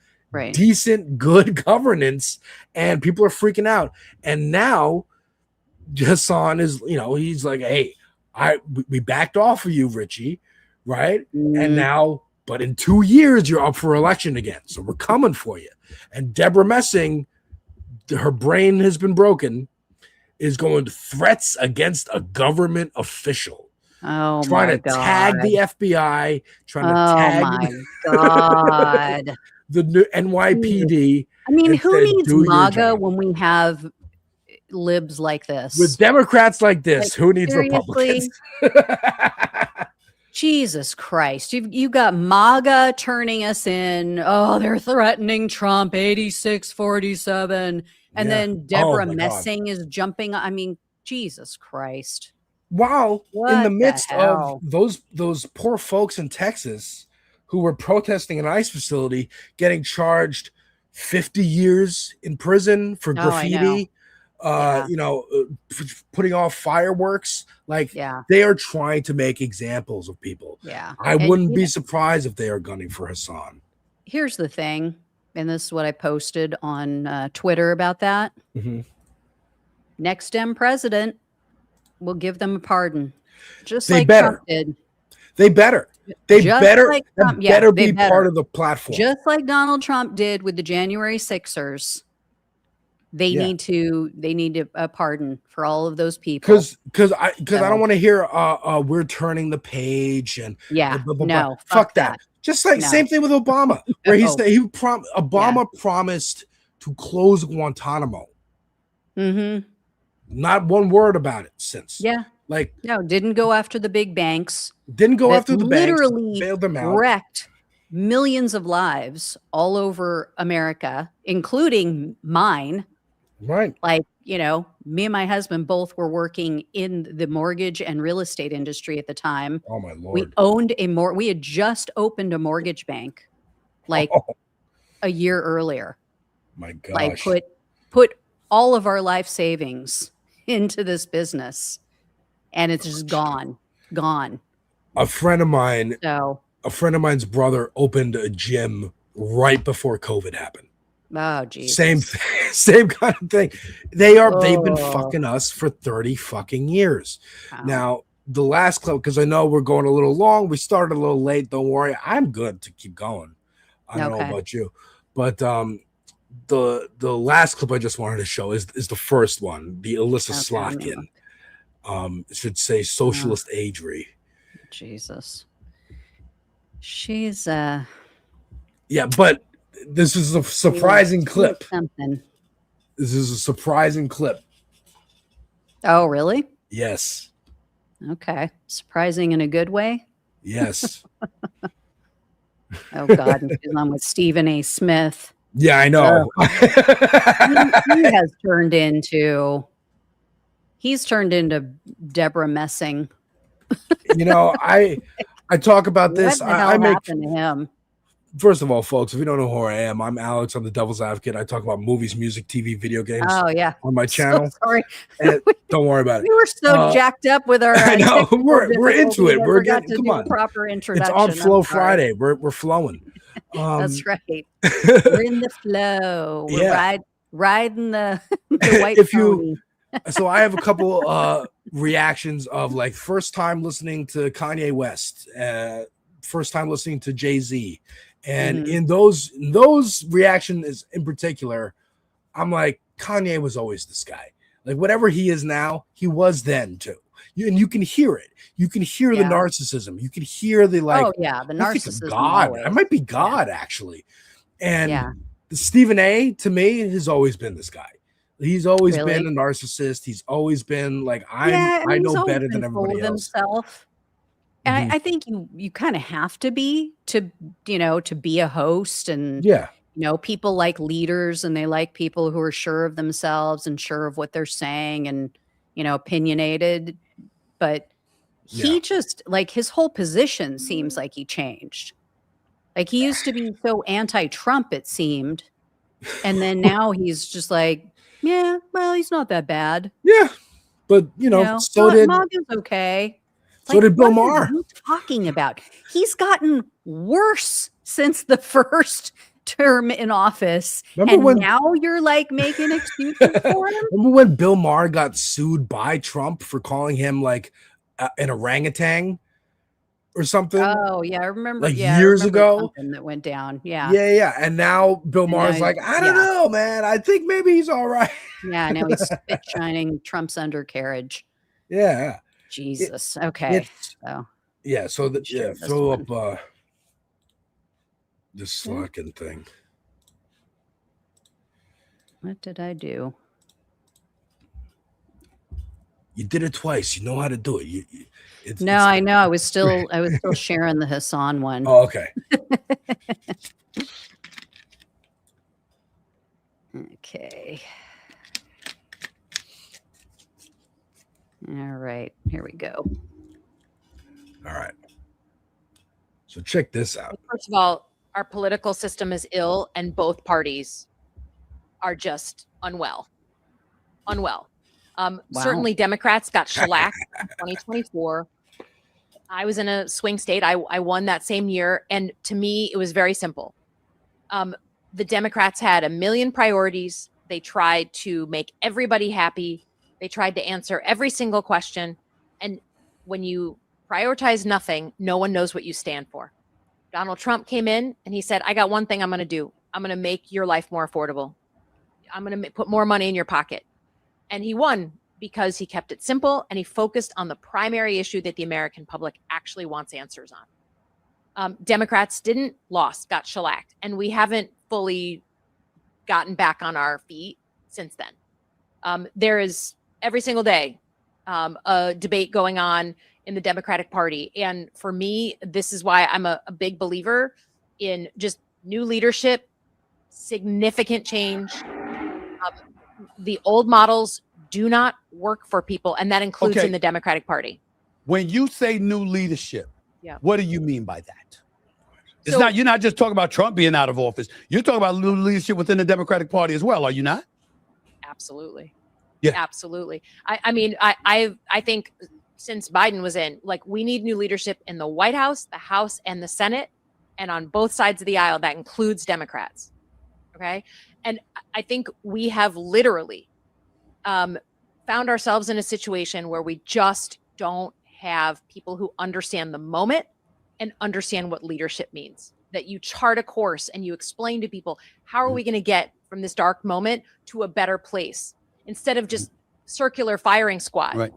decent, good governance, and people are freaking out. And now Hassan is, he's like, hey, we backed off of you, Richie, right? And now, but in 2 years, you're up for election again. So we're coming for you. And Deborah Messing, her brain has been broken, is going to threats against a government official. Oh, trying to tag the FBI, trying to tag the new NYPD. I mean, who needs MAGA when we have libs like this? With Democrats like this, who needs Republicans? Jesus Christ. You got MAGA turning us in. Oh, they're threatening Trump 86-47. And then Deborah Messing is jumping. I mean, Jesus Christ. Wow. In the midst of those poor folks in Texas who were protesting an ICE facility getting charged 50 years in prison for graffiti. Putting off fireworks, they are trying to make examples of people. I wouldn't be surprised if they are gunning for Hassan. Here's the thing, and this is what I posted on Twitter about that. Next Dem president will give them a pardon, just like Trump did. They better be part of the platform, just like Donald Trump did with the January 6ers. They need a pardon for all of those people. Because I don't want to hear we're turning the page and blah, blah, blah, blah. Fuck that. Just same thing with Obama, where Obama promised to close Guantanamo. Not one word about it since. Didn't go after the big banks. Didn't go after the banks. Literally bailed them out. Wrecked millions of lives all over America, including mine. Right. Me and my husband both were working in the mortgage and real estate industry at the time. Oh my Lord. We had just opened a mortgage bank a year earlier. My gosh. Put all of our life savings into this business, and it's just gone. A friend of mine's brother opened a gym right before COVID happened. Oh, geez. Same kind of thing. They've been fucking us for 30 fucking years. Wow. Now, the last clip, because I know we're going a little long. We started a little late. Don't worry. I'm good to keep going. I don't know about you. But the last clip I just wanted to show is the first one, the Alyssa Slotkin. It should say socialist agery. Jesus. She's but this is a surprising clip. This is a surprising clip. Oh, really? Yes. Okay. Surprising in a good way? Yes. Oh, God. I'm with Stephen A. Smith. Yeah, I know. He's turned into Deborah Messing. I talk about this. What the hell happened to him? First of all, folks, if you don't know who I am, I'm Alex. I'm the Devil's Advocate. I talk about movies, music, TV, video games. Oh, yeah. On my channel. So sorry. And don't worry about it. We were so jacked up with our. I know. We're into it. We're getting. Come on. Proper introduction. It's on Flow Friday. We're flowing. That's right. We're in the flow. We're riding the white pony. So I have a couple reactions of first time listening to Kanye West, first time listening to Jay-Z. And in those reactions in particular, I'm like, Kanye was always this guy. Whatever he is now, he was then too. And you can hear it. You can hear the narcissism. You can hear the the narcissism. God. I might be God actually. And Stephen A. to me has always been this guy. He's always Really? been a narcissist. He's always been like, Yeah, I he's know always better been than full everybody of else. himself. And Mhm. I think you kind of have to be to be a host, and Yeah. people like leaders, and they like people who are sure of themselves and sure of what they're saying, and opinionated. But Yeah. he just, like, his whole position seems like he changed. Like, he used to be so anti-Trump, it seemed, and then now he's just like, yeah, well, he's not that bad. Yeah. But so did MAGA's okay. It's so like, did Bill what are Maher. you talking about? He's gotten worse since the first term in office, Remember and when- now you're like making excuses for him? Remember when Bill Maher got sued by Trump for calling him like an orangutan or something? Oh yeah, I remember. Like Yeah, years I remember ago? something that went down. Yeah, Yeah. And now Bill And Maher's now like, I don't yeah. know, man. I think maybe he's all right. yeah. Now he's spit shining Trump's undercarriage. Yeah. Jesus. Okay. So Yeah. So share this throw one. up this slacking thing. What did I do? You did it twice. You know how to do it. No, I know. I was still sharing the Hassan one. Oh, okay. Okay. All right. Here we go. All right. So check this out. First of all, our political system is ill, and both parties are just unwell. Wow. Certainly, Democrats got shellacked in 2024. I was in a swing state. I won that same year, and to me, it was very simple. The Democrats had a million priorities. They tried to make everybody happy. They tried to answer every single question. And when you prioritize nothing, no one knows what you stand for. Donald Trump came in and he said, I got one thing I'm going to do. I'm going to make your life more affordable. I'm going to put more money in your pocket. And he won because he kept it simple and he focused on the primary issue that the American public actually wants answers on. Democrats got shellacked, and we haven't fully gotten back on our feet since then. There is every single day a debate going on in the Democratic Party. And for me, this is why I'm a big believer in just new leadership, significant change. The old models do not work for people, and that includes in the Democratic Party. When you say new leadership, what do you mean by that? You're not just talking about Trump being out of office. You're talking about new leadership within the Democratic Party as well, are you not? Absolutely. Yeah. Absolutely. I think since Biden was in, like, we need new leadership in the White House, the House, and the Senate, and on both sides of the aisle. That includes Democrats. Okay. And I think we have literally found ourselves in a situation where we just don't have people who understand the moment and understand what leadership means. That you chart a course and you explain to people, how are we going to get from this dark moment to a better place, instead of just circular firing squad, right.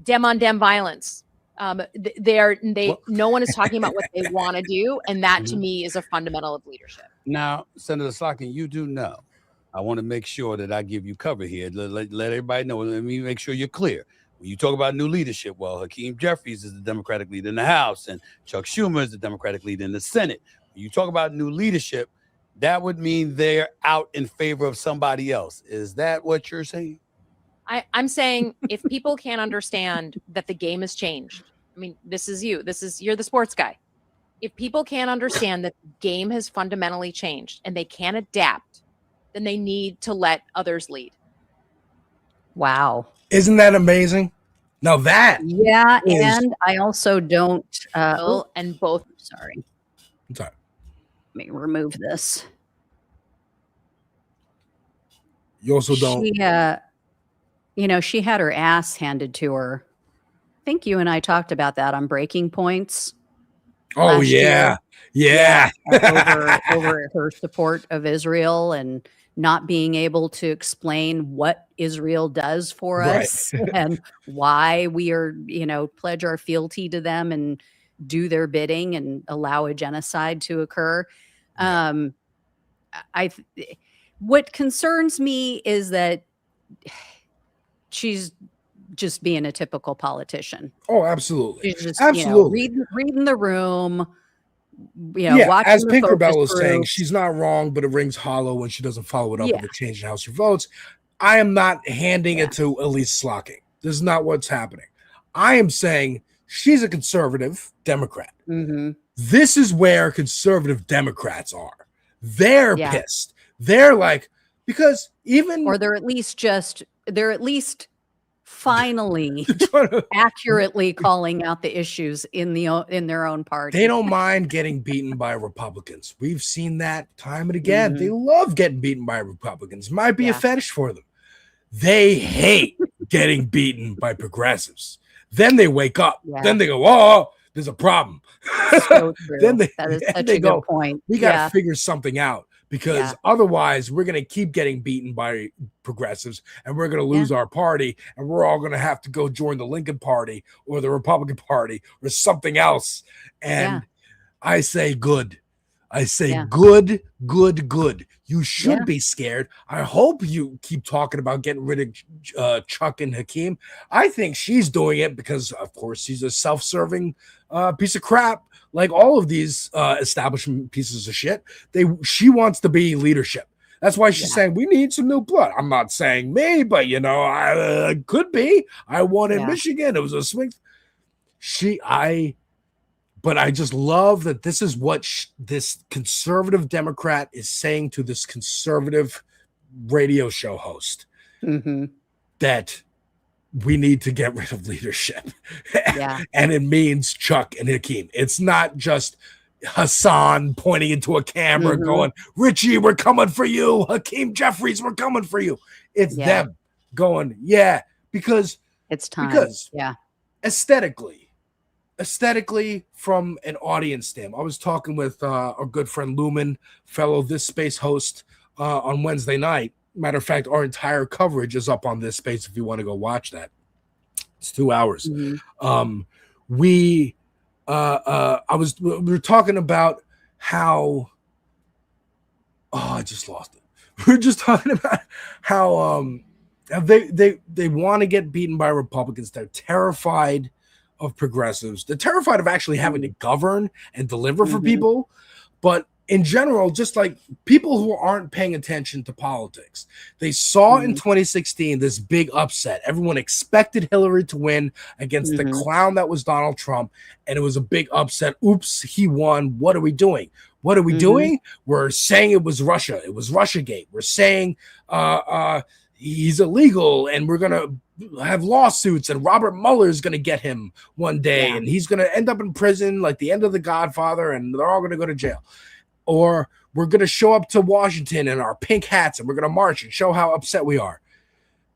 Dem on dem violence. No one is talking about what they want to do. And that to me is a fundamental of leadership. Now, Senator Slotkin, you do know, I want to make sure that I give you cover here. Let everybody know. Let me make sure you're clear. When you talk about new leadership, well, Hakeem Jeffries is the Democratic leader in the House, and Chuck Schumer is the Democratic leader in the Senate. When you talk about new leadership, that would mean they're out in favor of somebody else. Is that what you're saying? I'm saying if people can't understand that the game has changed, I mean, this is you. You're the sports guy. If people can't understand that the game has fundamentally changed and they can't adapt, then they need to let others lead. Wow. Isn't that amazing? Now that and I also don't and both. Sorry. I'm sorry. Let me remove this. You also don't. She had her ass handed to her. I think you and I talked about that on Breaking Points. Oh yeah. over her support of Israel and not being able to explain what Israel does for us and why we are, pledge our fealty to them and do their bidding and allow a genocide to occur. What concerns me is that she's just being a typical politician. Oh, absolutely. She's just, Absolutely. reading the room, Yeah, watching as the focus Pinkerbell was saying, groups. she's not wrong, but it rings hollow when she doesn't follow it up Yeah. with a change in House of votes. I am not handing Yeah. it to Elise Slocking. This is not what's happening. I am saying she's a conservative Democrat. Mhm. This is where conservative Democrats are. They're Yeah. pissed. They're like, because even Or they're at least finally trying to- accurately calling out the issues in their own party. they don't mind getting beaten by Republicans. We've seen that time and again. Mhm. They love getting beaten by Republicans. Might be a Yeah. fetish for them. They hate getting beaten by progressives. Then they wake up. Yeah. Then they go, "Oh, there's a problem." So true. Then they, That is then such they a go, good point. "We got to Yeah. figure something out because Yeah. otherwise we're going to keep getting beaten by progressives and we're going to lose our party and we're all going to have to go join the Lincoln Party or the Republican Party or something else." And Yeah. I say good. I say Yeah. good, good, good. You should Yeah. be scared. I hope you keep talking about getting rid of Chuck and Hakeem. I think she's doing it because, of course, she's a self-serving piece of crap, like all of these establishment pieces of shit. She wants to be leadership. That's why she's saying we need some new blood. I'm not saying me, but I could be. I won in Michigan. It was a swing. But I just love that this is what this conservative Democrat is saying to this conservative radio show host, that we need to get rid of leadership. Yeah. And it means Chuck and Hakeem. It's not just Hassan pointing into a camera going, "Richie, we're coming for you. Hakeem Jeffries, we're coming for you." It's them going, because it's time. Because aesthetically, from an audience standpoint, I was talking with our good friend Lumen, fellow This Space host, on Wednesday night. Matter of fact, our entire coverage is up on This Space if you want to go watch that. It's 2 hours. We were talking about how I just lost it. We were just talking about how they want to get beaten by Republicans. They're terrified of progressives. They're terrified of actually having to govern and deliver for people. But in general, just like people who aren't paying attention to politics, they saw in 2016 this big upset. Everyone expected Hillary to win against the clown that was Donald Trump, and it was a big upset. Oops, he won. What are we doing? What are we doing? We're saying it was Russia. It was Russiagate. We're saying he's illegal, and we're going to have lawsuits, and Robert Mueller is going to get him one day, and he's going to end up in prison like the end of The Godfather, and they're all going to go to jail. Or we're going to show up to Washington in our pink hats, and we're going to march and show how upset we are.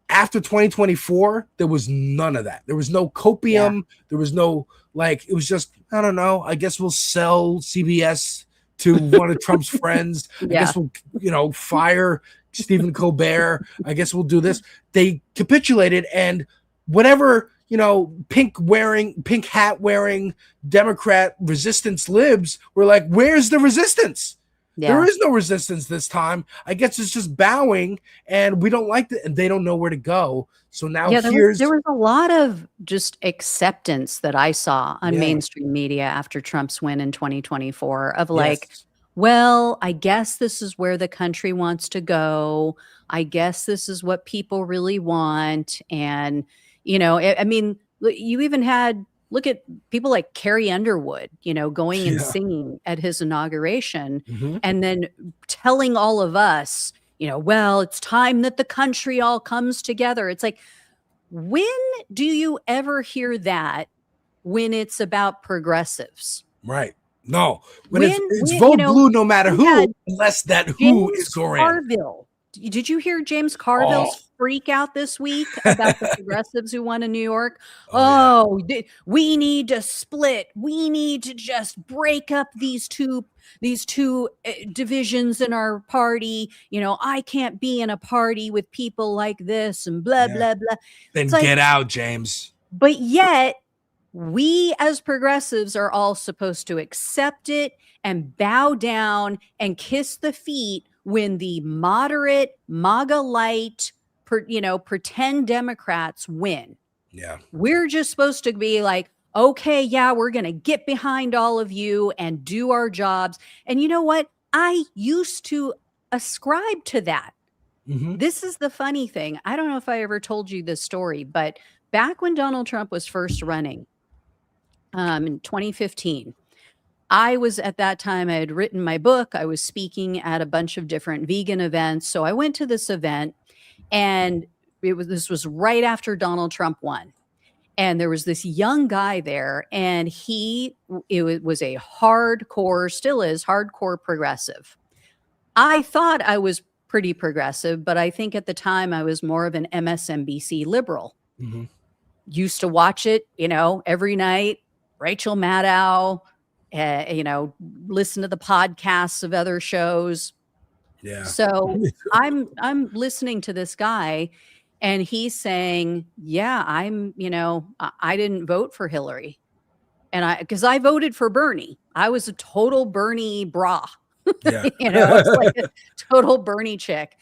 After 2024, there was none of that. There was no copium. There was no, it was just, I don't know, I guess we'll sell CBS to one of Trump's friends. I guess we'll, fire Stephen Colbert. I guess we'll do this. They capitulated, and whatever, pink hat wearing Democrat resistance libs were like, where's the resistance? There is no resistance this time. I guess it's just bowing, and we don't like it, and they don't know where to go. So now there was a lot of just acceptance that I saw on mainstream media after Trump's win in 2024 of well, I guess this is where the country wants to go. I guess this is what people really want. And, I mean, you even had, look at people like Carrie Underwood, going and singing at his inauguration and then telling all of us, well, it's time that the country all comes together. It's like, when do you ever hear that when it's about progressives? Right. No, when it's vote blue no matter who, unless that who is Goran. Did you hear James Carville's freak out this week about the progressives who won in New York? We need to split. We need to just break up these two divisions in our party. I can't be in a party with people like this and blah, blah, blah. Then get out, James. But yet, we as progressives are all supposed to accept it and bow down and kiss the feet when the moderate, MAGA light pretend Democrats win. Yeah. We're just supposed to be like, okay, yeah, we're going to get behind all of you and do our jobs. And you know what? I used to ascribe to that. Mhm. This is the funny thing. I don't know if I ever told you this story, but back when Donald Trump was first running, in 2015, I was at that time, I had written my book. I was speaking at a bunch of different vegan events. So I went to this event, and this was right after Donald Trump won. And there was this young guy there, and it was a hardcore, still is hardcore progressive. I thought I was pretty progressive, but I think at the time I was more of an MSNBC liberal. Mhm. Used to watch it, every night. Rachel Maddow, listen to the podcasts of other shows. Yeah. So I'm listening to this guy, and he's saying, yeah, I didn't vote for Hillary. And because I voted for Bernie. I was a total Bernie bra. Yeah. I was like a total Bernie chick.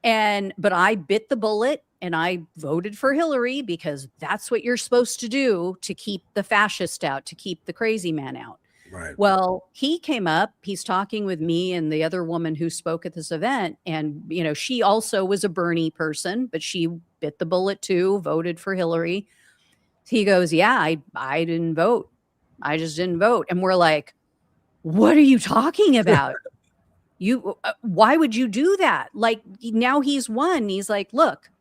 But I bit the bullet and I voted for Hillary because that's what you're supposed to do to keep the fascist out, to keep the crazy man out. Right. Well, he came up, he's talking with me and the other woman who spoke at this event. And, she also was a Bernie person, but she bit the bullet too, voted for Hillary. He goes, yeah, I didn't vote. I just didn't vote. And we're like, what are you talking about? Why would you do that? Like, now he's won. He's like, look,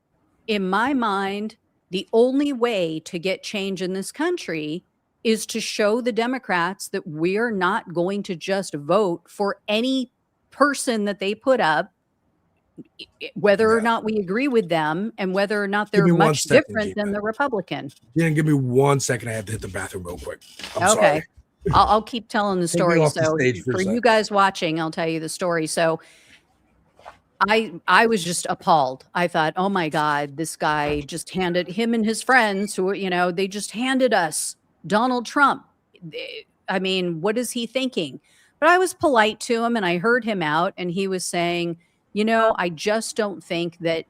in my mind, the only way to get change in this country is to show the Democrats that we're not going to just vote for any person that they put up, whether or not we agree with them and whether or not they're much different than the Republican. Gina, give me 1 second. I have to hit the bathroom real quick. I'm okay. sorry. I'll keep telling the story. So for you you guys watching, I'll tell you the story. So I was just appalled. I thought, oh my God, this guy just handed him and his friends who, they just handed us Donald Trump. I mean, what is he thinking? But I was polite to him and I heard him out, and he was saying, I just don't think that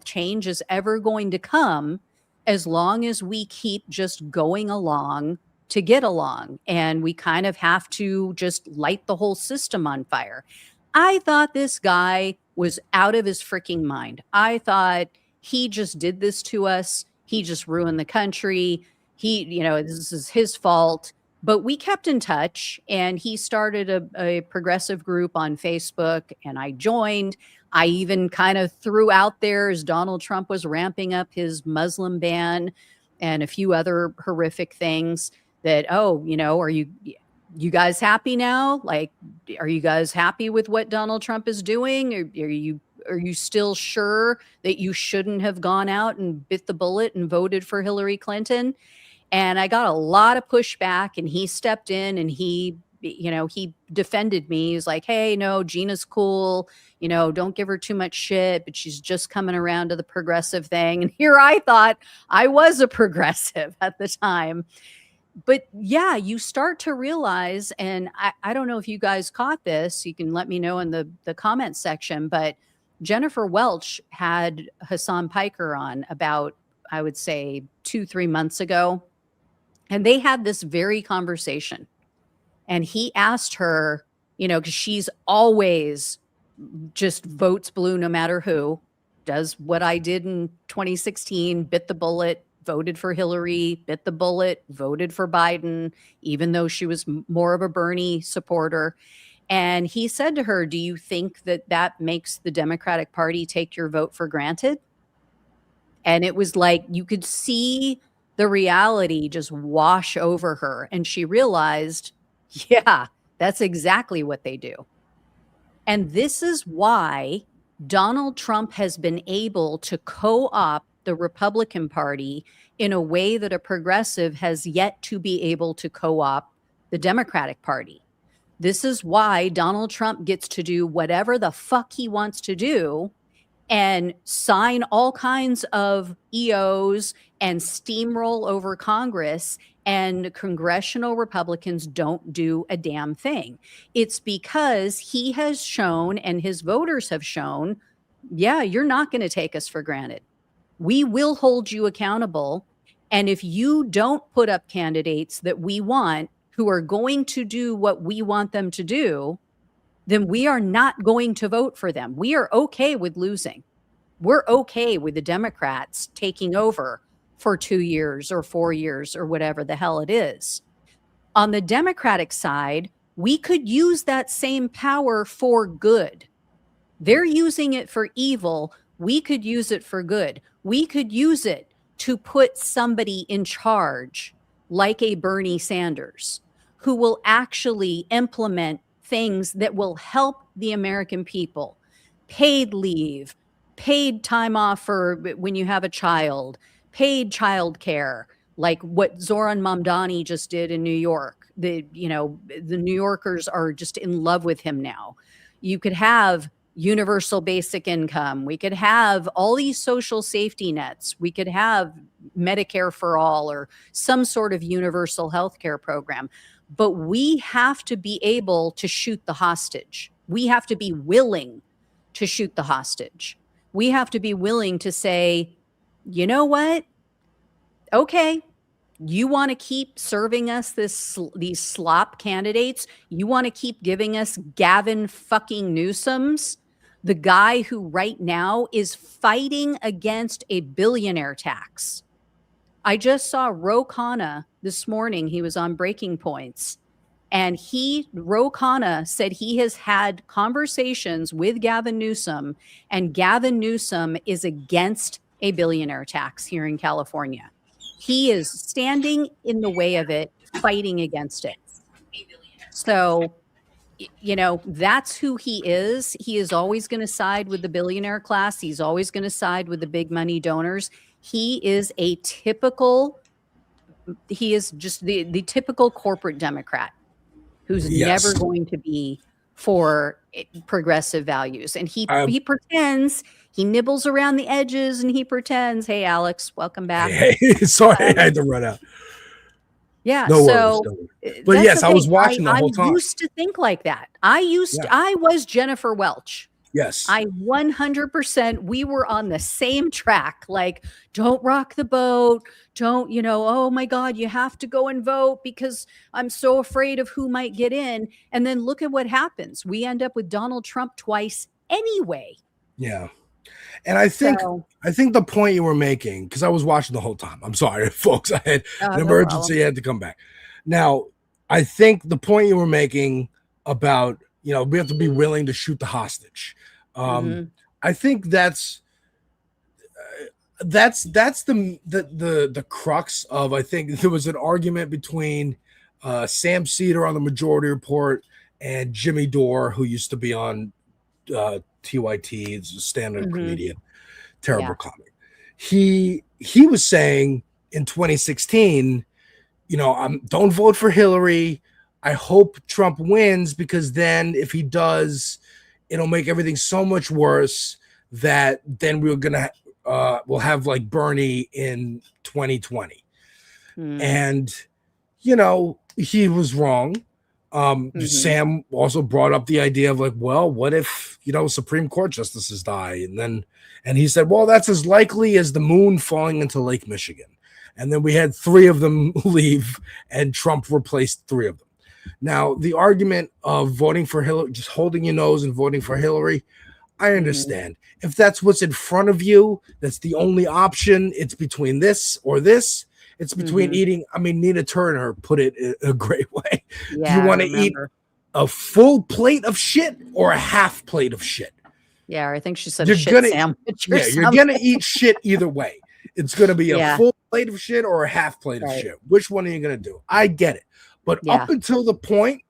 change is ever going to come as long as we keep just going along to get along. And we kind of have to just light the whole system on fire. I thought this guy was out of his freaking mind. I thought he just did this to us. He just ruined the country. This is his fault. But we kept in touch, and he started a progressive group on Facebook, and I joined. I even kind of threw out there, as Donald Trump was ramping up his Muslim ban and a few other horrific things, that, are you guys happy now? Like, are you guys happy with what Donald Trump is doing? Are you still sure that you shouldn't have gone out and bit the bullet and voted for Hillary Clinton? And I got a lot of pushback, and he stepped in and he defended me. He was like, hey, no, Gina's cool. Don't give her too much shit, but she's just coming around to the progressive thing. And here I thought I was a progressive at the time. But yeah, you start to realize, and I don't know if you guys caught this, you can let me know in the comment section, but Jennifer Welch had Hassan Piker on about, I would say 2-3 months ago. And they had this very conversation. And he asked her, because she's always just votes blue no matter who, does what I did in 2016, bit the bullet, voted for Hillary, bit the bullet, voted for Biden, even though she was more of a Bernie supporter. And he said to her, do you think that makes the Democratic Party take your vote for granted? And it was like, you could see the reality just wash over her. And she realized, yeah, that's exactly what they do. And this is why Donald Trump has been able to co-opt the Republican Party in a way that a progressive has yet to be able to co-opt the Democratic Party. This is why Donald Trump gets to do whatever the fuck he wants to do and sign all kinds of EOs and steamroll over Congress, and congressional Republicans don't do a damn thing. It's because he has shown, and his voters have shown, yeah, you're not going to take us for granted. We will hold you accountable. And if you don't put up candidates that we want, who are going to do what we want them to do, then we are not going to vote for them. We are okay with losing. We're okay with the Democrats taking over for 2 years or 4 years or whatever the hell it is. On the Democratic side, we could use that same power for good. They're using it for evil. We could use it for good. We could use it to put somebody in charge, like a Bernie Sanders, who will actually implement things that will help the American people. Paid leave, paid time off for when you have a child, paid childcare, like what Zoran Mamdani just did in New York. The New Yorkers are just in love with him now. You could have universal basic income. We could have all these social safety nets. We could have Medicare for all or some sort of universal health care program. But we have to be able to shoot the hostage. We have to be willing to shoot the hostage. We have to be willing to say, you know what? Okay, you want to keep serving us these slop candidates? You want to keep giving us Gavin fucking Newsom's, the guy who right now is fighting against a billionaire tax. I just saw Ro Khanna this morning. He was on Breaking Points. And Ro Khanna said he has had conversations with Gavin Newsom, and Gavin Newsom is against a billionaire tax here in California. He is standing in the way of it, fighting against it. So, that's who he is. He is always going to side with the billionaire class. He's always going to side with the big money donors. He is just the typical corporate Democrat who's never going to be for progressive values. And he pretends, he nibbles around the edges and he pretends, hey, Alex, welcome back. Hey, sorry, I had to run out. Yeah. No so, worries. But yes, I was watching the whole time. I used to think like that. I was Jennifer Welch. Yes. I 100%, we were on the same track. Like, don't rock the boat. Don't, oh my God, you have to go and vote because I'm so afraid of who might get in. And then look at what happens. We end up with Donald Trump twice anyway. Yeah. And I think the point you were making, because I was watching the whole time. I'm sorry, folks. I had an emergency. I had to come back. Now, I think the point you were making about, we have to be willing to shoot the hostage. I think that's the crux of, I think there was an argument between Sam Cedar on the Majority Report and Jimmy Dore, who used to be on TYT, it's a stand-up comedian, terrible comic. He was saying in 2016, don't vote for Hillary. I hope Trump wins because then if he does, it'll make everything so much worse that then we'll have like Bernie in 2020. And he was wrong. Sam also brought up the idea of like, well, what if Supreme Court justices die, and he said, well, that's as likely as the moon falling into Lake Michigan. And then we had 3 of them leave, and Trump replaced 3 of them. Now, the argument of voting for Hillary, just holding your nose and voting for Hillary, I understand. If that's what's in front of you, that's the only option. It's between this or this. It's between eating. I mean, Nina Turner put it in a great way. Yeah, Do you want to eat a full plate of shit or a half plate of shit? Yeah, I think she said a shit sandwich. You're gonna eat shit either way. It's gonna be a full plate of shit or a half plate of shit. Which one are you gonna do? I get it, but up until the point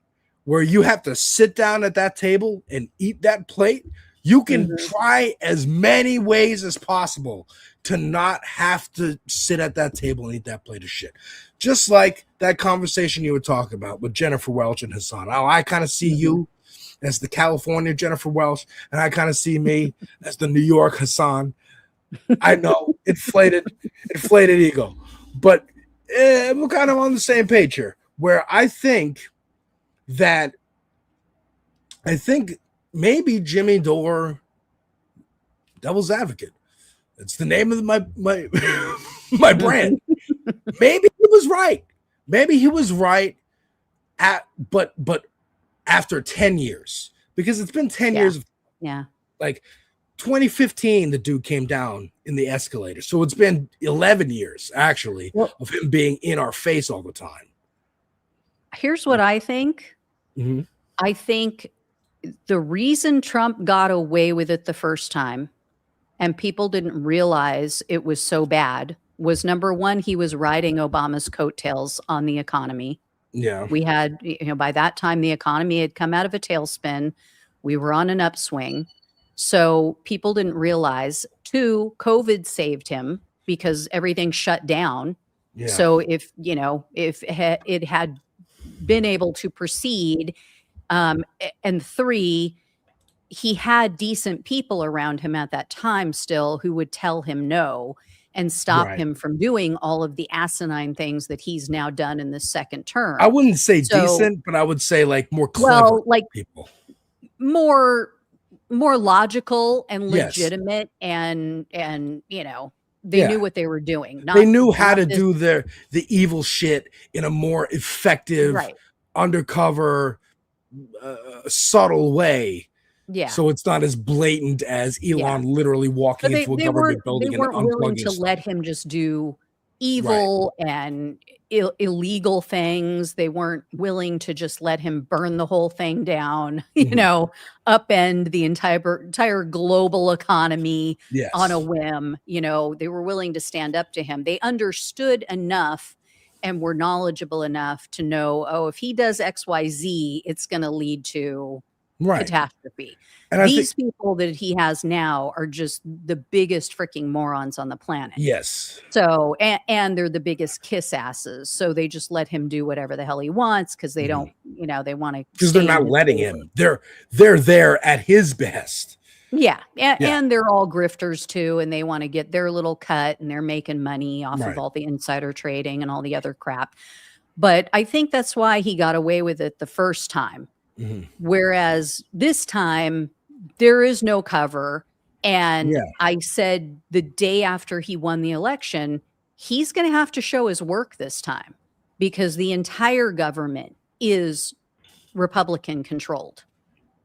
where you have to sit down at that table and eat that plate, you can try as many ways as possible to not have to sit at that table and eat that plate of shit. Just like that conversation you were talking about with Jennifer Welch and Hassan. Now, I kind of see you as the California Jennifer Welch, and I kind of see me as the New York Hassan. I know, inflated ego. But we're kind of on the same page here, where I think maybe Jimmy Dore Devil's advocate. It's the name of my my brand. Maybe he was right. Maybe he was right but after 10 years, because it's been 10 years. Yeah. Like 2015, the dude came down in the escalator. So it's been 11 years actually of him being in our face all the time. Here's what I think. Mm-hmm. I think the reason Trump got away with it the first time and people didn't realize it was so bad was, number one, he was riding Obama's coattails on the economy. Yeah. We had, by that time, the economy had come out of a tailspin. We were on an upswing. So people didn't realize. Two, COVID saved him because everything shut down. Yeah. So if it had been able to proceed, and three, he had decent people around him at that time still who would tell him no and stop him from doing all of the asinine things that he's now done in this second term. I wouldn't say decent, but I would say like more clever people. More logical and legitimate, and they knew what they were doing. They knew how to do the evil shit in a more effective, undercover, subtle way. Yeah. So it's not as blatant as Elon literally walking into a government building and unplugging They weren't willing to stuff. let him just do evil and illegal things. They weren't willing to just let him burn the whole thing down, upend the entire global economy on a whim. They were willing to stand up to him. They understood enough and were knowledgeable enough to know, if he does XYZ, it's going to lead to catastrophe. And these people that he has now are just the biggest freaking morons on the planet. Yes. So, and they're the biggest kiss asses. So they just let him do whatever the hell he wants because they don't, they want to. Because they're not letting him. They're there at his best. Yeah. And they're all grifters too. And they want to get their little cut and they're making money off of all the insider trading and all the other crap. But I think that's why he got away with it the first time. Mm-hmm. Whereas this time there is no cover. And I said the day after he won the election, he's going to have to show his work this time because the entire government is Republican controlled.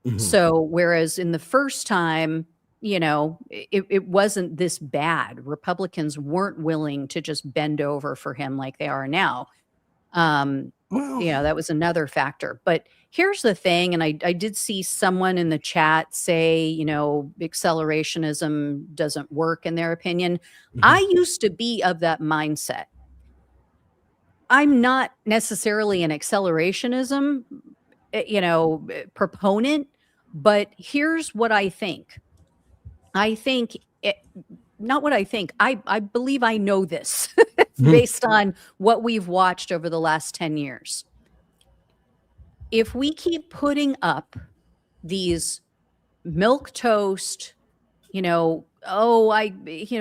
Mm-hmm. So whereas in the first time, it wasn't this bad. Republicans weren't willing to just bend over for him like they are now. That was another factor. But here's the thing, and I did see someone in the chat say, accelerationism doesn't work in their opinion. Mm-hmm. I used to be of that mindset. I'm not necessarily an accelerationism, proponent, but here's what I think. I believe I know this based on what we've watched over the last 10 years. If we keep putting up these milquetoast,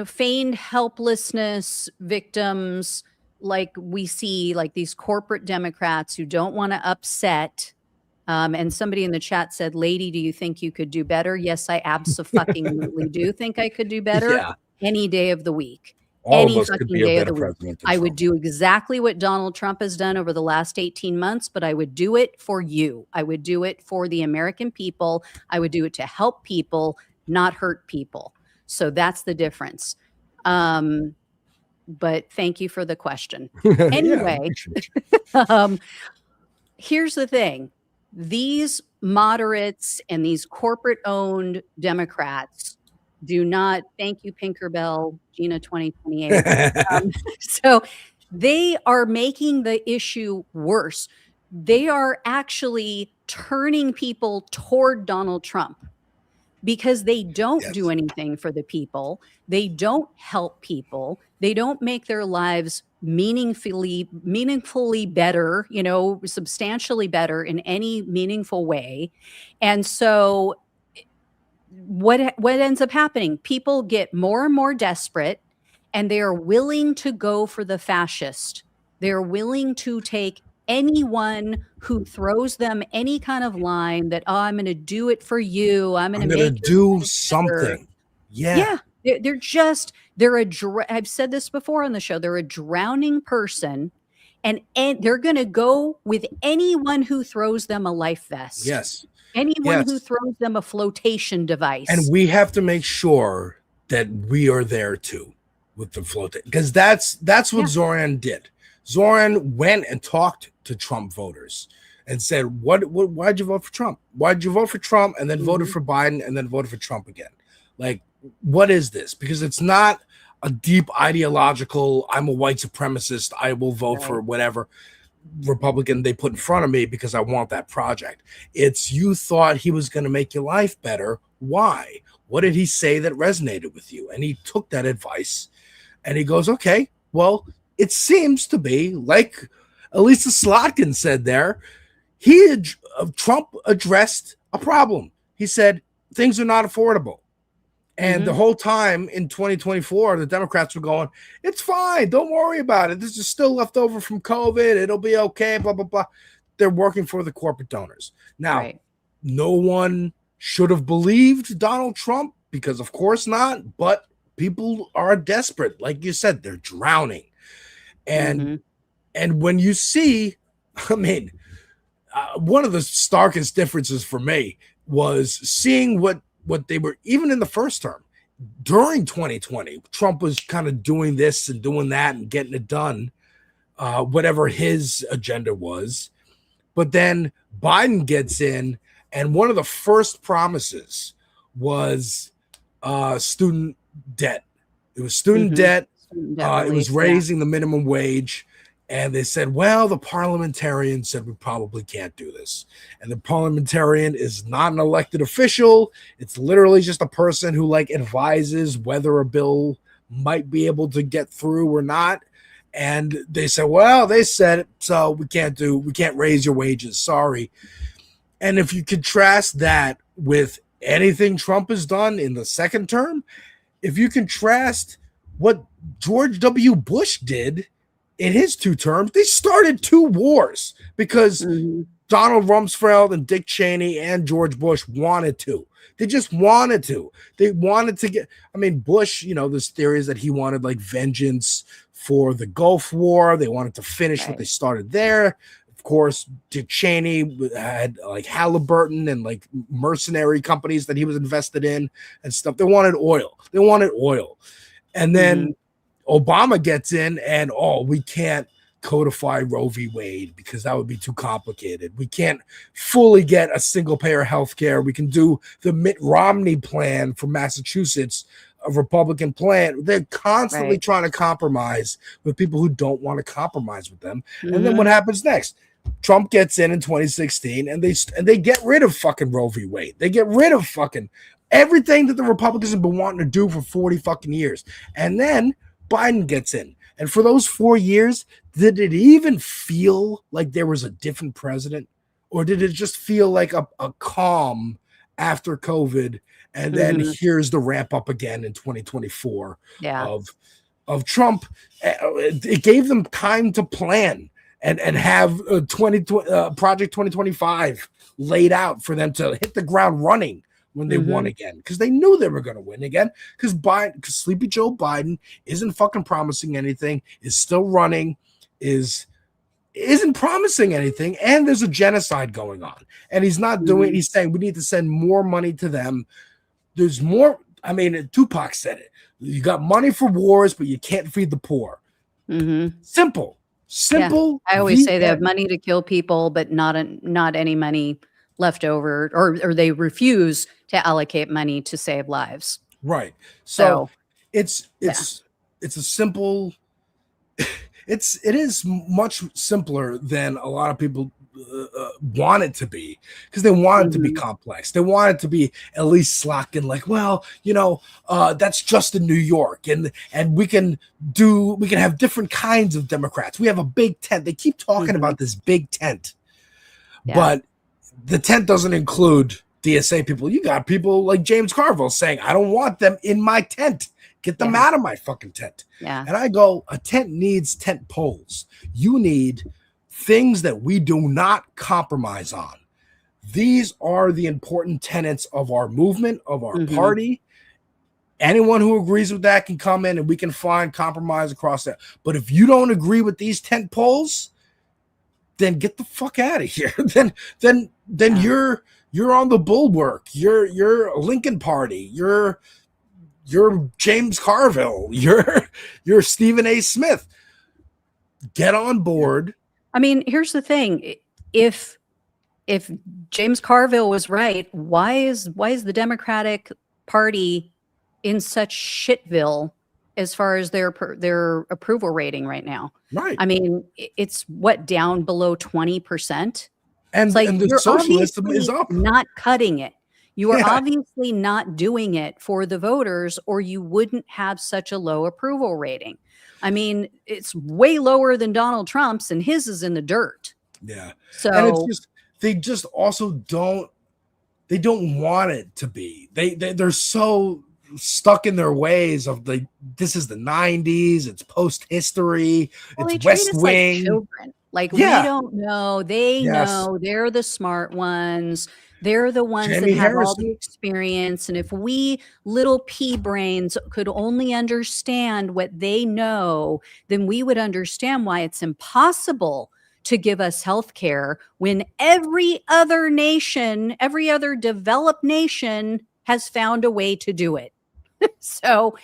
feigned helplessness victims, like we see, like these corporate Democrats who don't want to upset. And somebody in the chat said, "Lady, do you think you could do better?" Yes, I absolutely do think I could do better any day of the week. Any fucking day of the week. I would do exactly what Donald Trump has done over the last 18 months, but I would do it for you. I would do it for the American people. I would do it to help people, not hurt people. So that's the difference. But thank you for the question. Anyway, here's the thing. These moderates and these corporate-owned Democrats do not, thank you, Pinkerbell, Gina 2028. So they are making the issue worse. They are actually turning people toward Donald Trump because they don't do anything for the people. They don't help people. They don't make their lives meaningfully better, substantially better in any meaningful way. And so what ends up happening? People get more and more desperate and they are willing to go for the fascist. They're willing to take anyone who throws them any kind of line that, I'm going to do it for you. I'm going to do something. Yeah. I've said this before on the show. They're a drowning person, and they're going to go with anyone who throws them a life vest. Yes. Anyone who throws them a flotation device. And we have to make sure that we are there too with the flotation, because that's what Zoran did. Zoran went and talked to Trump voters and said, why'd you vote for Trump? Why'd you vote for Trump and then voted for Biden and then voted for Trump again? Like, what is this? Because it's not a deep ideological, I'm a white supremacist, I will vote for whatever Republican they put in front of me because I want that project. It's, you thought he was going to make your life better. Why? What did he say that resonated with you? And he took that advice and he goes, okay, well, it seems to be like Elisa Slotkin said there, Trump addressed a problem. He said, things are not affordable. And the whole time in 2024, the Democrats were going, it's fine. Don't worry about it. This is still left over from COVID. It'll be okay, blah, blah, blah. They're working for the corporate donors. Now, no one should have believed Donald Trump because of course not, but people are desperate. Like you said, they're drowning. And when you see, I mean, one of the starkest differences for me was seeing what they were, even in the first term, during 2020, Trump was kind of doing this and doing that and getting it done, whatever his agenda was. But then Biden gets in, and one of the first promises was student debt. It was student debt. It was raising the minimum wage. And they said, well, the parliamentarian said we probably can't do this. And the parliamentarian is not an elected official. It's literally just a person who like advises whether a bill might be able to get through or not. And they said, well, they said it, so we can't raise your wages. Sorry. And if you contrast that with anything Trump has done in the second term, if you contrast what George W. Bush did in his 2 terms, they started 2 wars because Donald Rumsfeld and Dick Cheney and George Bush wanted to. They just wanted to. They wanted to get, I mean, Bush, you know, there's theories that he wanted like vengeance for the Gulf War. They wanted to finish what they started there. Of course, Dick Cheney had like Halliburton and like mercenary companies that he was invested in and stuff. They wanted oil. And then Obama gets in and, we can't codify Roe v. Wade because that would be too complicated. We can't fully get a single payer health care. We can do the Mitt Romney plan for Massachusetts, a Republican plan. They're constantly trying to compromise with people who don't want to compromise with them. And then what happens next? Trump gets in 2016 and they get rid of fucking Roe v. Wade. They get rid of fucking everything that the Republicans have been wanting to do for 40 fucking years. And then Biden gets in. And for those 4 years, did it even feel like there was a different president? Or did it just feel like a calm after COVID? And then here's the ramp up again in 2024 of Trump. It gave them time to plan and have Project 2025 laid out for them to hit the ground running when they won again, because they knew they were going to win again, because Sleepy Joe Biden isn't fucking promising anything, is still running, isn't promising anything, and there's a genocide going on, and he's not doing. He's saying we need to send more money to them. There's more. I mean, Tupac said it. You got money for wars, but you can't feed the poor. Simple. Yeah. I always say they have money to kill people, but not any money left over, or they refuse to allocate money to save lives. Right. So it's a simple. It is much simpler than a lot of people want it to be, because they want it to be complex. They want it to be at least Slotkin, like, well, you know, that's just in New York, and we can have different kinds of Democrats. We have a big tent. They keep talking about this big tent, but the tent doesn't include DSA people. You got people like James Carville saying, I don't want them in my tent. Get them out of my fucking tent. Yeah. And I go, a tent needs tent poles. You need things that we do not compromise on. These are the important tenets of our movement, of our party. Anyone who agrees with that can come in and we can find compromise across that. But if you don't agree with these tent poles, then get the fuck out of here. then you're on the bulwark. You're Lincoln Party. You're James Carville. You're Stephen A. Smith. Get on board. I mean, here's the thing. If James Carville was right, why is the Democratic Party in such shitville as far as their approval rating right now? Right. I mean, it's down below 20%. And, it's like, and the you're socialism is obviously up. not cutting it. You are Yeah. obviously not doing it for the voters, or you wouldn't have such a low approval rating. I mean, it's way lower than Donald Trump's, and his is in the dirt. Yeah. So And it's just, they just also don't want it to be. They're so stuck in their ways of this is the 90s, it's post history, well, they it's treat West us Wing. like children. Like, Yeah. we don't know. They Yes. know. They're the smart ones. They're the ones Jamie that have all Harrison. the experience. And if we little pea brains could only understand what they know, then we would understand why it's impossible to give us health care when every other nation, every other developed nation has found a way to do it. So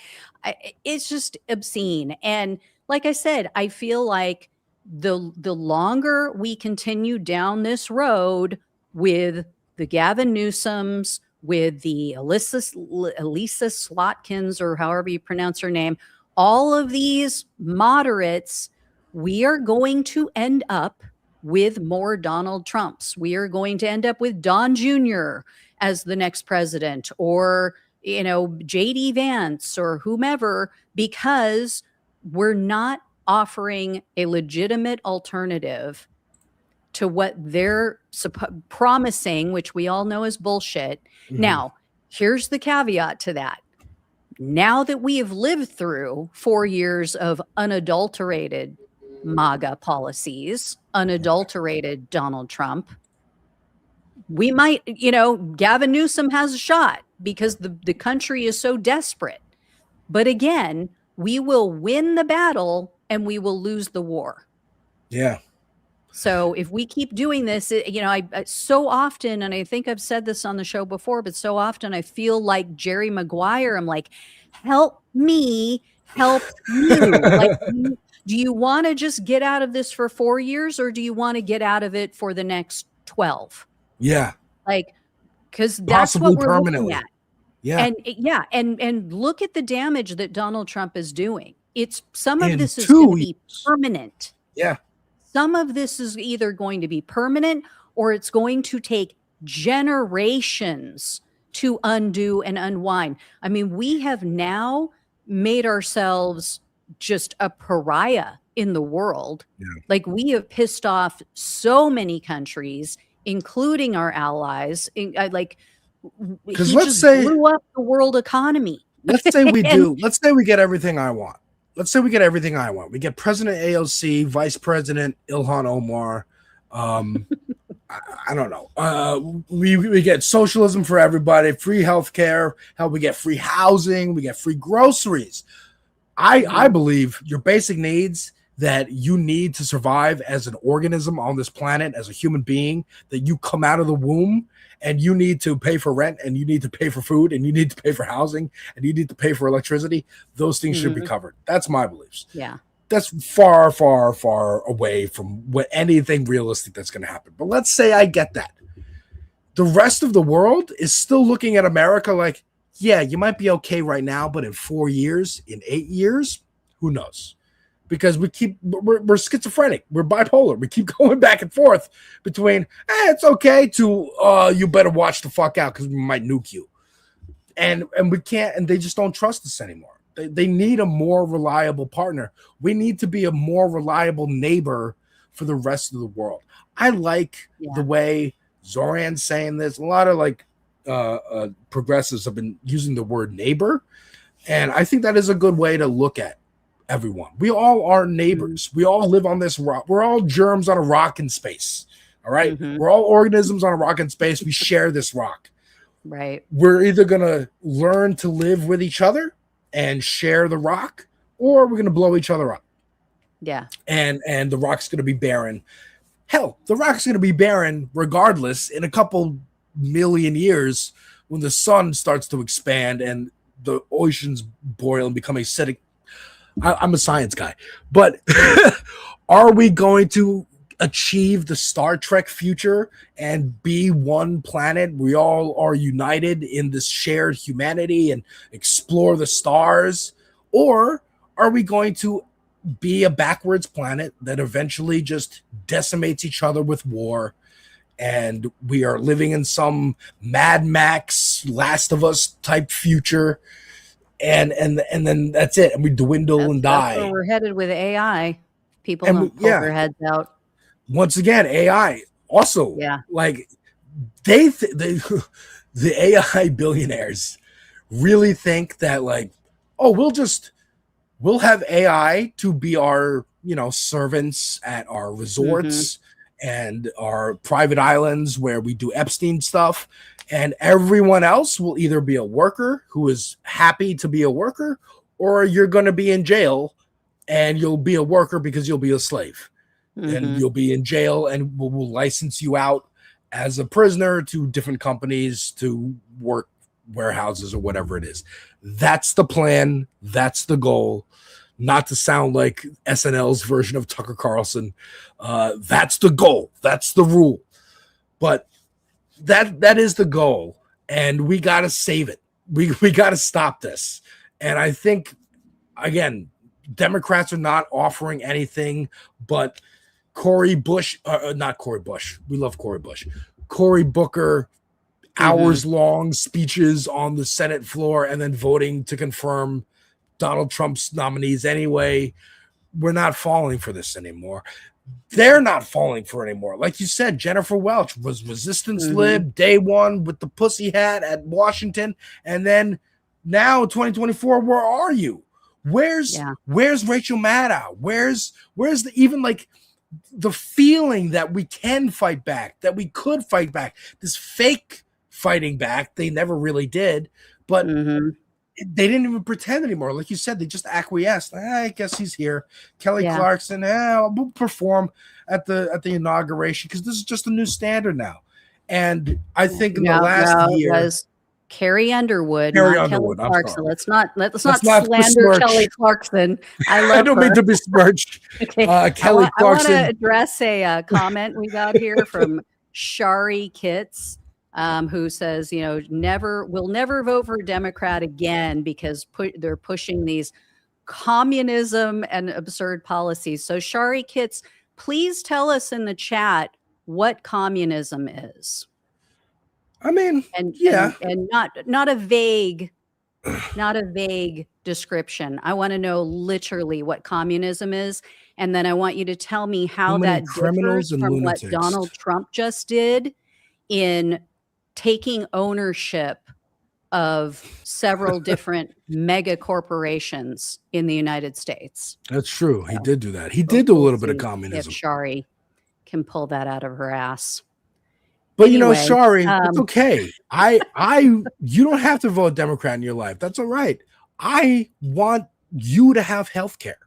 it's just obscene. And like I said, I feel like the longer we continue down this road with the Gavin Newsoms, with the Elisa Slotkins, or however you pronounce her name, all of these moderates, we are going to end up with more Donald Trumps. We are going to end up with Don Jr. as the next president, or JD Vance or whomever, because we're not offering a legitimate alternative to what they're promising, which we all know is bullshit. Mm-hmm. Now, here's the caveat to that. Now that we have lived through 4 years of unadulterated MAGA policies, unadulterated Donald Trump, we might, Gavin Newsom has a shot because the country is so desperate. But again, we will win the battle and we will lose the war. Yeah. So if we keep doing this, I so often, and I think I've said this on the show before, but so often I feel like Jerry Maguire. I'm like, help me, help you. Like, do you want to just get out of this for 4 years, or do you want to get out of it for the next 12? Yeah. Like, because that's Possibly what we're permanently. looking at. Yeah. And look at the damage that Donald Trump is doing. It's some of In this is 2 going to be years. permanent. Yeah. Some of this is either going to be permanent, or it's going to take generations to undo and unwind. I mean, we have now made ourselves just a pariah in the world. Yeah. Like, we have pissed off so many countries, including our allies. Because he let's just say- blew up the world economy. Let's say we do. Let's say we get everything I want. Let's say we get everything I want. We get President AOC, Vice President Ilhan Omar. I don't know. We get socialism for everybody, free healthcare. Hell, we get free housing. We get free groceries. I believe your basic needs that you need to survive as an organism on this planet, as a human being, that you come out of the womb and you need to pay for rent, and you need to pay for food, and you need to pay for housing, and you need to pay for electricity. Those things should be covered. That's my beliefs. Yeah. That's far, far, far away from what anything realistic that's going to happen. But let's say I get that. The rest of the world is still looking at America like, yeah, you might be okay right now, but in 4 years, in 8 years, who knows? Because we're schizophrenic, we're bipolar. We keep going back and forth between, it's okay to you better watch the fuck out because we might nuke you, and we can't, and they just don't trust us anymore. They need a more reliable partner. We need to be a more reliable neighbor for the rest of the world. I like the way Zoran's saying this. A lot of progressives have been using the word neighbor, and I think that is a good way to look at everyone. We all are neighbors. We all live on this rock. We're all germs on a rock in space. All right. We're all organisms on a rock in space. We share this rock. Right. We're either going to learn to live with each other and share the rock, or we're going to blow each other up. Yeah. And the rock's going to be barren. Hell, the rock's going to be barren regardless in a couple million years when the sun starts to expand and the oceans boil and become acidic. I'm a science guy, but are we going to achieve the Star Trek future and be one planet? We all are united in this shared humanity and explore the stars, or are we going to be a backwards planet that eventually just decimates each other with war, and we are living in some Mad Max, Last of Us type future, and then that's it, and we dwindle and die. That's where we're headed with AI. People don't pull their heads out. Once again, AI also, like the AI billionaires really think that, like, oh, we'll have AI to be our, servants at our resorts and our private islands where we do Epstein stuff. And everyone else will either be a worker who is happy to be a worker, or you're going to be in jail and you'll be a worker because you'll be a slave. And you'll be in jail, and we'll license you out as a prisoner to different companies to work warehouses or whatever it is. That's the plan. That's the goal. Not to sound like SNL's version of Tucker Carlson. That's the goal. That's the rule. But that is the goal, and we got to save it. We got to stop this. And I think, again, Democrats are not offering anything but Cory Bush, not Cory Bush. We love Cory Bush. Cory Booker, hours-long speeches on the Senate floor and then voting to confirm Donald Trump's nominees anyway. We're not falling for this anymore. They're not falling for it anymore. Like you said, Jennifer Welch was resistance lib day one with the pussy hat at Washington. And then now 2024, where are you? Where's Rachel Maddow? Where's the feeling that we can fight back, that we could fight back? This fake fighting back, they never really did, but they didn't even pretend anymore. Like you said, they just acquiesced. I guess he's here. Kelly Clarkson, we'll perform at the inauguration because this is just a new standard now. And I think in the last year was Carrie Underwood, not Kelly Clarkson. Let's not slander besmirch. Kelly Clarkson. I don't mean to besmirch Kelly Clarkson. I want to address a comment we got here from Shari Kitts, who says, we'll never vote for a Democrat again because they're pushing these communism and absurd policies. So Shari Kitts, please tell us in the chat what communism is. I mean, and not a vague description. I want to know literally what communism is, and then I want you to tell me how that differs from what Donald Trump just did in taking ownership of several different mega corporations in the United States. That's true. He did do that. He did do a little bit of communism. If Shari can pull that out of her ass. But Shari, it's okay. You don't have to vote Democrat in your life. That's all right. I want you to have health care.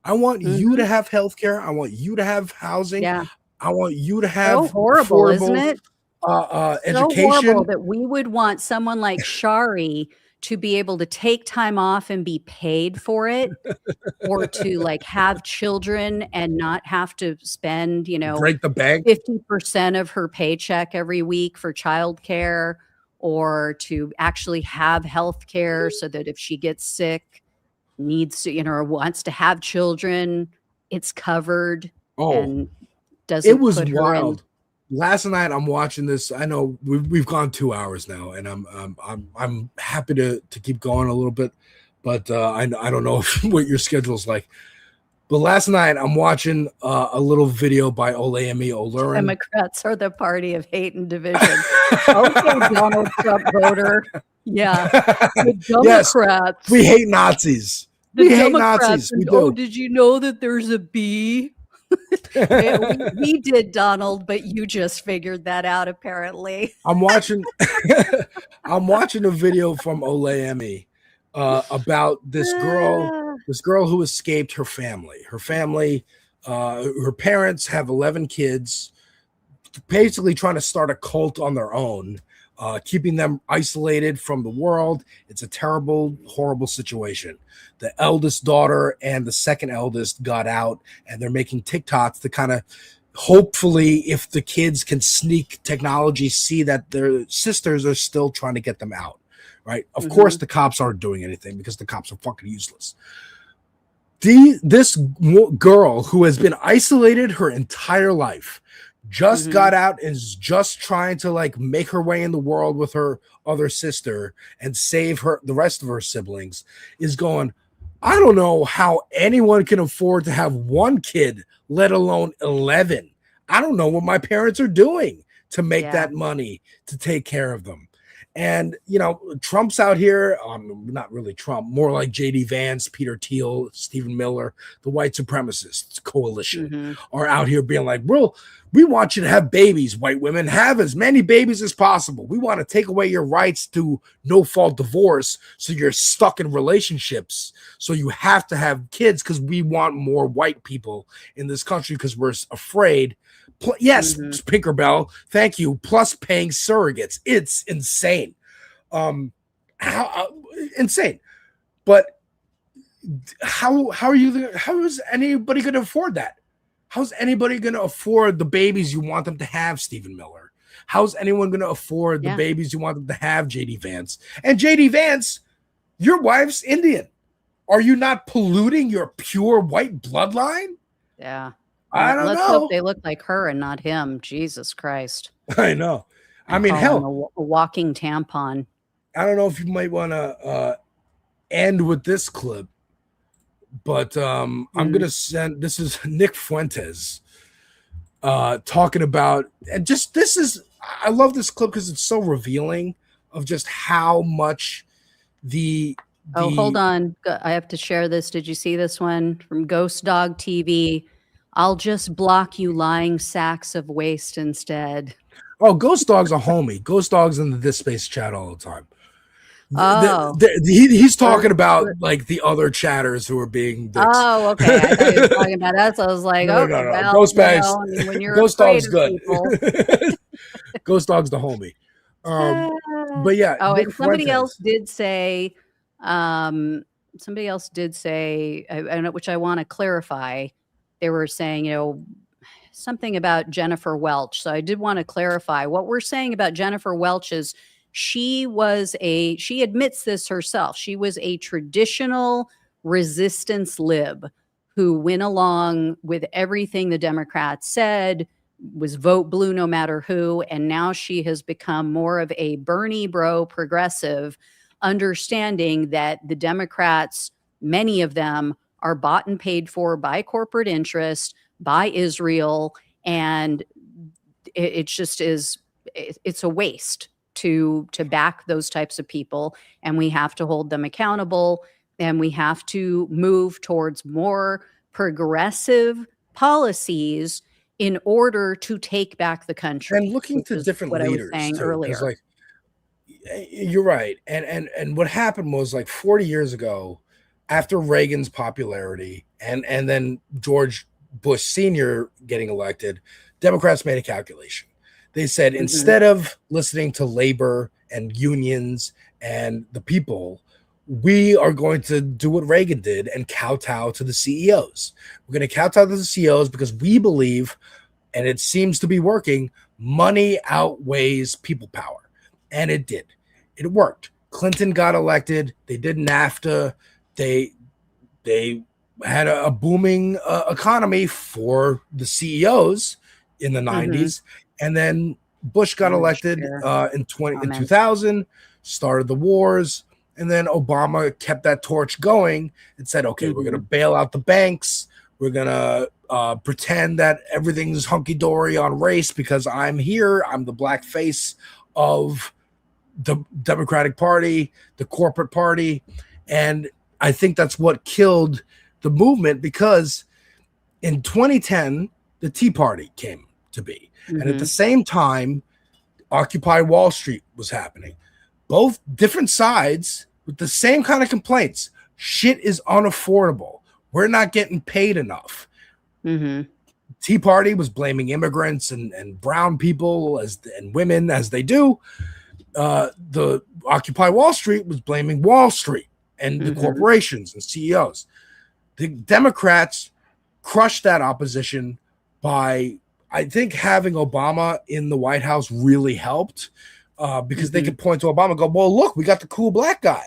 I want you to have health care. I want you to have housing. Yeah. I want you to have horrible, isn't it? Education. So horrible that we would want someone like Shari to be able to take time off and be paid for it, or to have children and not have to spend, break the bank 50% of her paycheck every week for childcare, or to actually have health care so that if she gets sick, needs to, or wants to have children, it's covered. And doesn't. It was wild. Last night I'm watching this. I know we've gone 2 hours now, and I'm happy to keep going a little bit, but I don't know what your schedule's like. But last night I'm watching a little video by Olayemi Olurin. Democrats are the party of hate and division. Okay, Donald Trump voter. Yeah, the Democrats. Yes, we hate Nazis. We hate Nazis. We do. Did you know that there's a bee? We did, Donald, but you just figured that out apparently. I'm watching a video from Olemi about this girl who escaped her family. Her parents have 11 kids, basically trying to start a cult on their own, keeping them isolated from the world. It's a terrible, horrible situation. The eldest daughter and the second eldest got out, and they're making TikToks to kind of, hopefully, if the kids can sneak technology, see that their sisters are still trying to get them out, right? Of course, the cops aren't doing anything because the cops are fucking useless. This girl who has been isolated her entire life just got out and is just trying to like make her way in the world with her other sister and save the rest of her siblings, is going, I don't know how anyone can afford to have one kid, let alone 11. I don't know what my parents are doing to make that money to take care of them. And, you know, Trump's out here, not really Trump, more like J.D. Vance, Peter Thiel, Stephen Miller, the white supremacists coalition are out here being like, bro, we want you to have babies, white women. Have as many babies as possible. We want to take away your rights to no-fault divorce, so you're stuck in relationships. So you have to have kids because we want more white people in this country because we're afraid. Yes, Pinkerbell, thank you. Plus paying surrogates. It's insane. Insane. But how is anybody going to afford that? How's anybody going to afford the babies you want them to have, Stephen Miller? How's anyone going to afford the babies you want them to have, J.D. Vance? And J.D. Vance, your wife's Indian. Are you not polluting your pure white bloodline? Yeah. I don't Let's know. hope they look like her and not him. Jesus Christ. I know. I mean, hell, a walking tampon. I don't know if you might want to end with this clip, but I'm going to send, this is Nick Fuentes talking about, and just, I love this clip because it's so revealing of just how much Oh, hold on. I have to share this. Did you see this one from Ghost Dog TV? I'll just block you lying sacks of waste instead. Oh, Ghost Dog's a homie. Ghost Dog's in the This Space chat all the time. Oh. He's talking about like the other chatters who are being dicks. Oh, okay. I thought you were talking about us. I was like, No. well, Ghost Bags. when you're Ghost afraid Dog's of good. people. Ghost Dog's the homie. But yeah. Oh, Nick and somebody Fuentes. else did say, which I want to clarify. They were saying, you know, something about Jennifer Welch. So I did want to clarify what we're saying about Jennifer Welch is she admits this herself. She was a traditional resistance lib who went along with everything the Democrats said, was vote blue no matter who. And now she has become more of a Bernie bro progressive, understanding that the Democrats, many of them, are bought and paid for by corporate interest, by Israel, and it just is, it's a waste to back those types of people, and we have to hold them accountable, and we have to move towards more progressive policies in order to take back the country. And looking to different what leaders I was saying too, earlier. like, you're right. And what happened was like 40 years ago, after Reagan's popularity and then George Bush Sr. getting elected, Democrats made a calculation. They said, instead of listening to labor and unions and the people, we are going to do what Reagan did and kowtow to the CEOs. We're going to kowtow to the CEOs because we believe, and it seems to be working, money outweighs people power. And it did. It worked. Clinton got elected. They did NAFTA. They had a booming economy for the CEOs in the 90s. And then Bush got elected in 2000, started the wars. And then Obama kept that torch going and said, okay, we're going to bail out the banks. We're going to pretend that everything's hunky-dory on race because I'm here. I'm the black face of the Democratic Party, the corporate party. And I think that's what killed the movement, because In 2010, the Tea Party came to be. And at the same time, Occupy Wall Street was happening. Both different sides with the same kind of complaints. Shit is unaffordable. We're not getting paid enough. Tea Party was blaming immigrants and brown people and women, as they do. The Occupy Wall Street was blaming Wall Street and the corporations and CEOs. The Democrats crushed that opposition by, I think, having Obama in the White House really helped, because they could point to Obama and go, well, look, we got the cool black guy.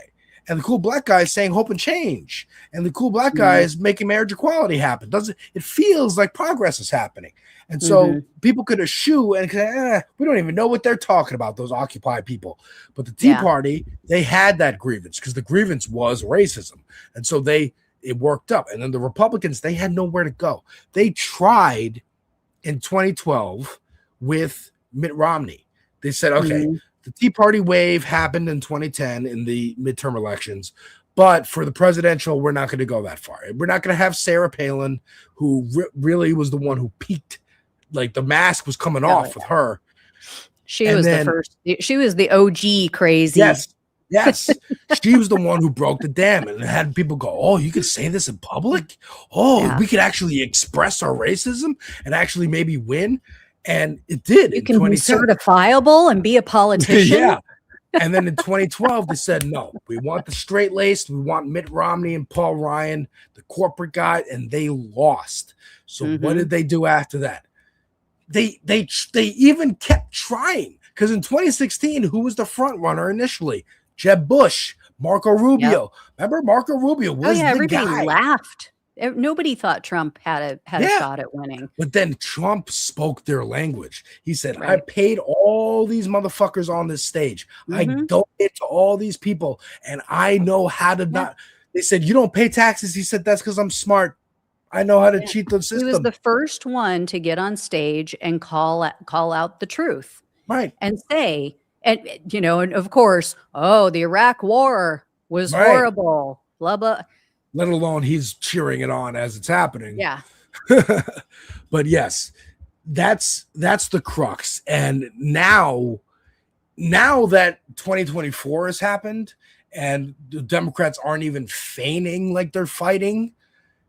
And the cool black guy is saying hope and change. And the cool black guy is making marriage equality happen. It feels like progress is happening. And so people could eschew and say, we don't even know what they're talking about, those Occupy people. But the Tea Party, they had that grievance because the grievance was racism. And so it worked up. And then the Republicans, they had nowhere to go. They tried in 2012 with Mitt Romney. They said, okay, the Tea Party wave happened in 2010 in the midterm elections, but for the presidential, we're not going to go that far. We're not going to have Sarah Palin, who really was the one who peaked, like the mask was coming off with her. She was the OG crazy. Yes. She was the one who broke the dam and had people go, oh, you could say this in public? Oh, we could actually express our racism and actually maybe win. And it did. You can be certifiable and be a politician. And then in 2012, they said, no, we want the straight laced. We want Mitt Romney and Paul Ryan, the corporate guy, and they lost. So what did they do after that? They even kept trying, because in 2016, who was the front runner initially? Jeb Bush, Marco Rubio. Remember, Marco Rubio was the everybody guy. Laughed. Nobody thought Trump had a shot at winning. But then Trump spoke their language. He said, I paid all these motherfuckers on this stage. I donate to all these people, and I know how to not. They said, you don't pay taxes. He said, that's because I'm smart. I know how to cheat the system. He was the first one to get on stage and call out the truth. Right. And say, and of course, the Iraq war was horrible, blah, blah. Let alone he's cheering it on as it's happening. Yeah. But yes, that's the crux. And now that 2024 has happened and the Democrats aren't even feigning like they're fighting,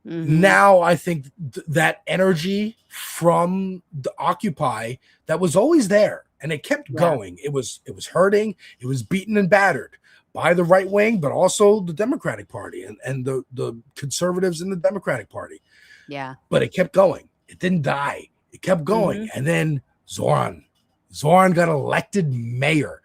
now I think that energy from the Occupy that was always there and it kept going. It was hurting. It was beaten and battered by the right wing, but also the Democratic Party and the conservatives in the Democratic Party. Yeah. But it kept going. It didn't die. It kept going. And then Zoran got elected mayor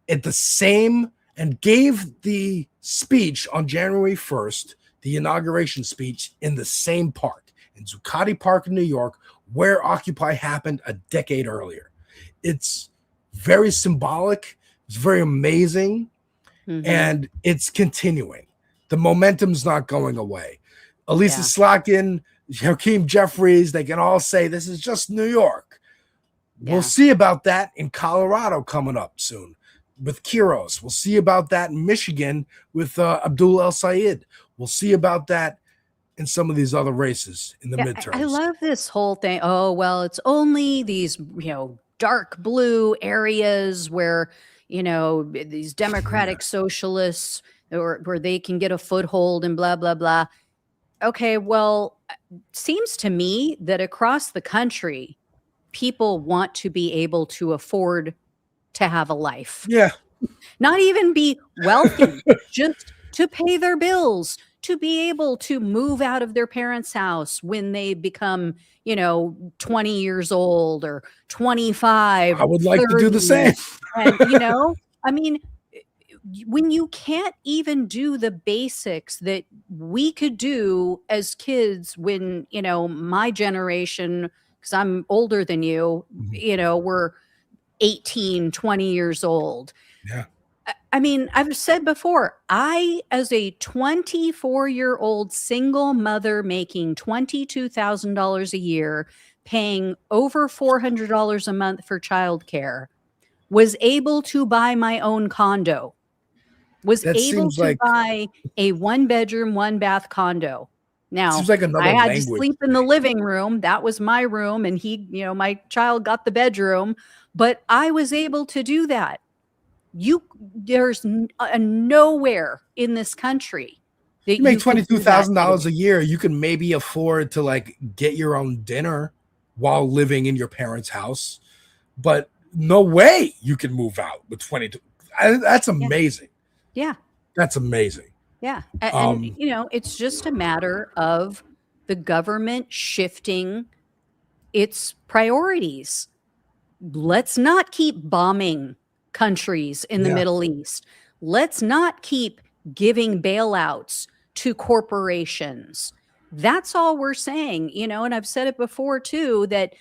at the same and gave the speech on January 1st, the inauguration speech in the same park, in Zuccotti Park in New York, where Occupy happened a decade earlier. It's very symbolic. It's very amazing. And it's continuing. The momentum's not going away. Elisa Slotkin, Hakeem Jeffries, they can all say this is just New York. We'll see about that in Colorado coming up soon with Kiros. We'll see about that in Michigan with Abdul El Sayed. We'll see about that in some of these other races in the midterms. I love this whole thing. Oh, well, it's only these, dark blue areas where these democratic socialists where they can get a foothold and blah, blah, blah. Okay, well, seems to me that across the country, people want to be able to afford to have a life. Yeah. Not even be wealthy, just to pay their bills, to be able to move out of their parents' house when they become, 20 years old or 25. I would like to do the same. And, I mean, when you can't even do the basics that we could do as kids when, my generation, because I'm older than you, we're 18, 20 years old. Yeah. I mean, I've said before, I, as a 24-year-old single mother making $22,000 a year, paying over $400 a month for childcare, was able to buy my own condo, was able to buy a 1-bedroom, 1-bath condo Now, Seems like another I had language. to sleep in the living room. That was my room. And my child got the bedroom, but I was able to do that. There's nowhere in this country that You make could do that $22,000 today. a year. You can maybe afford to like get your own dinner while living in your parents' house, but no way you can move out with 22. That's amazing. Yeah. That's amazing. Yeah. And it's just a matter of the government shifting its priorities. Let's not keep bombing countries in the Middle East. Let's not keep giving bailouts to corporations. That's all we're saying, and I've said it before too, that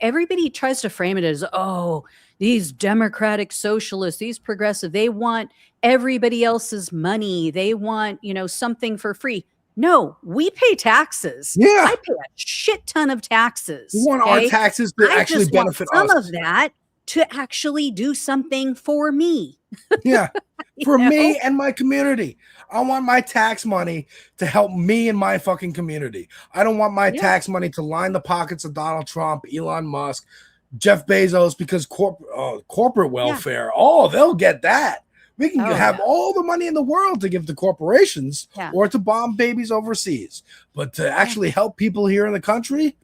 everybody tries to frame it as, oh, these democratic socialists, these progressive, they want everybody else's money. They want, something for free. No, we pay taxes. Yeah. I pay a shit ton of taxes. We want our taxes to actually benefit some us. of that to actually do something for me. Yeah. For me and my community. I want my tax money to help me and my fucking community. I don't want my tax money to line the pockets of Donald Trump, Elon Musk, Jeff Bezos, because corporate welfare. Oh, they'll get that. We can have all the money in the world to give to corporations or to bomb babies overseas. But to actually help people here in the country,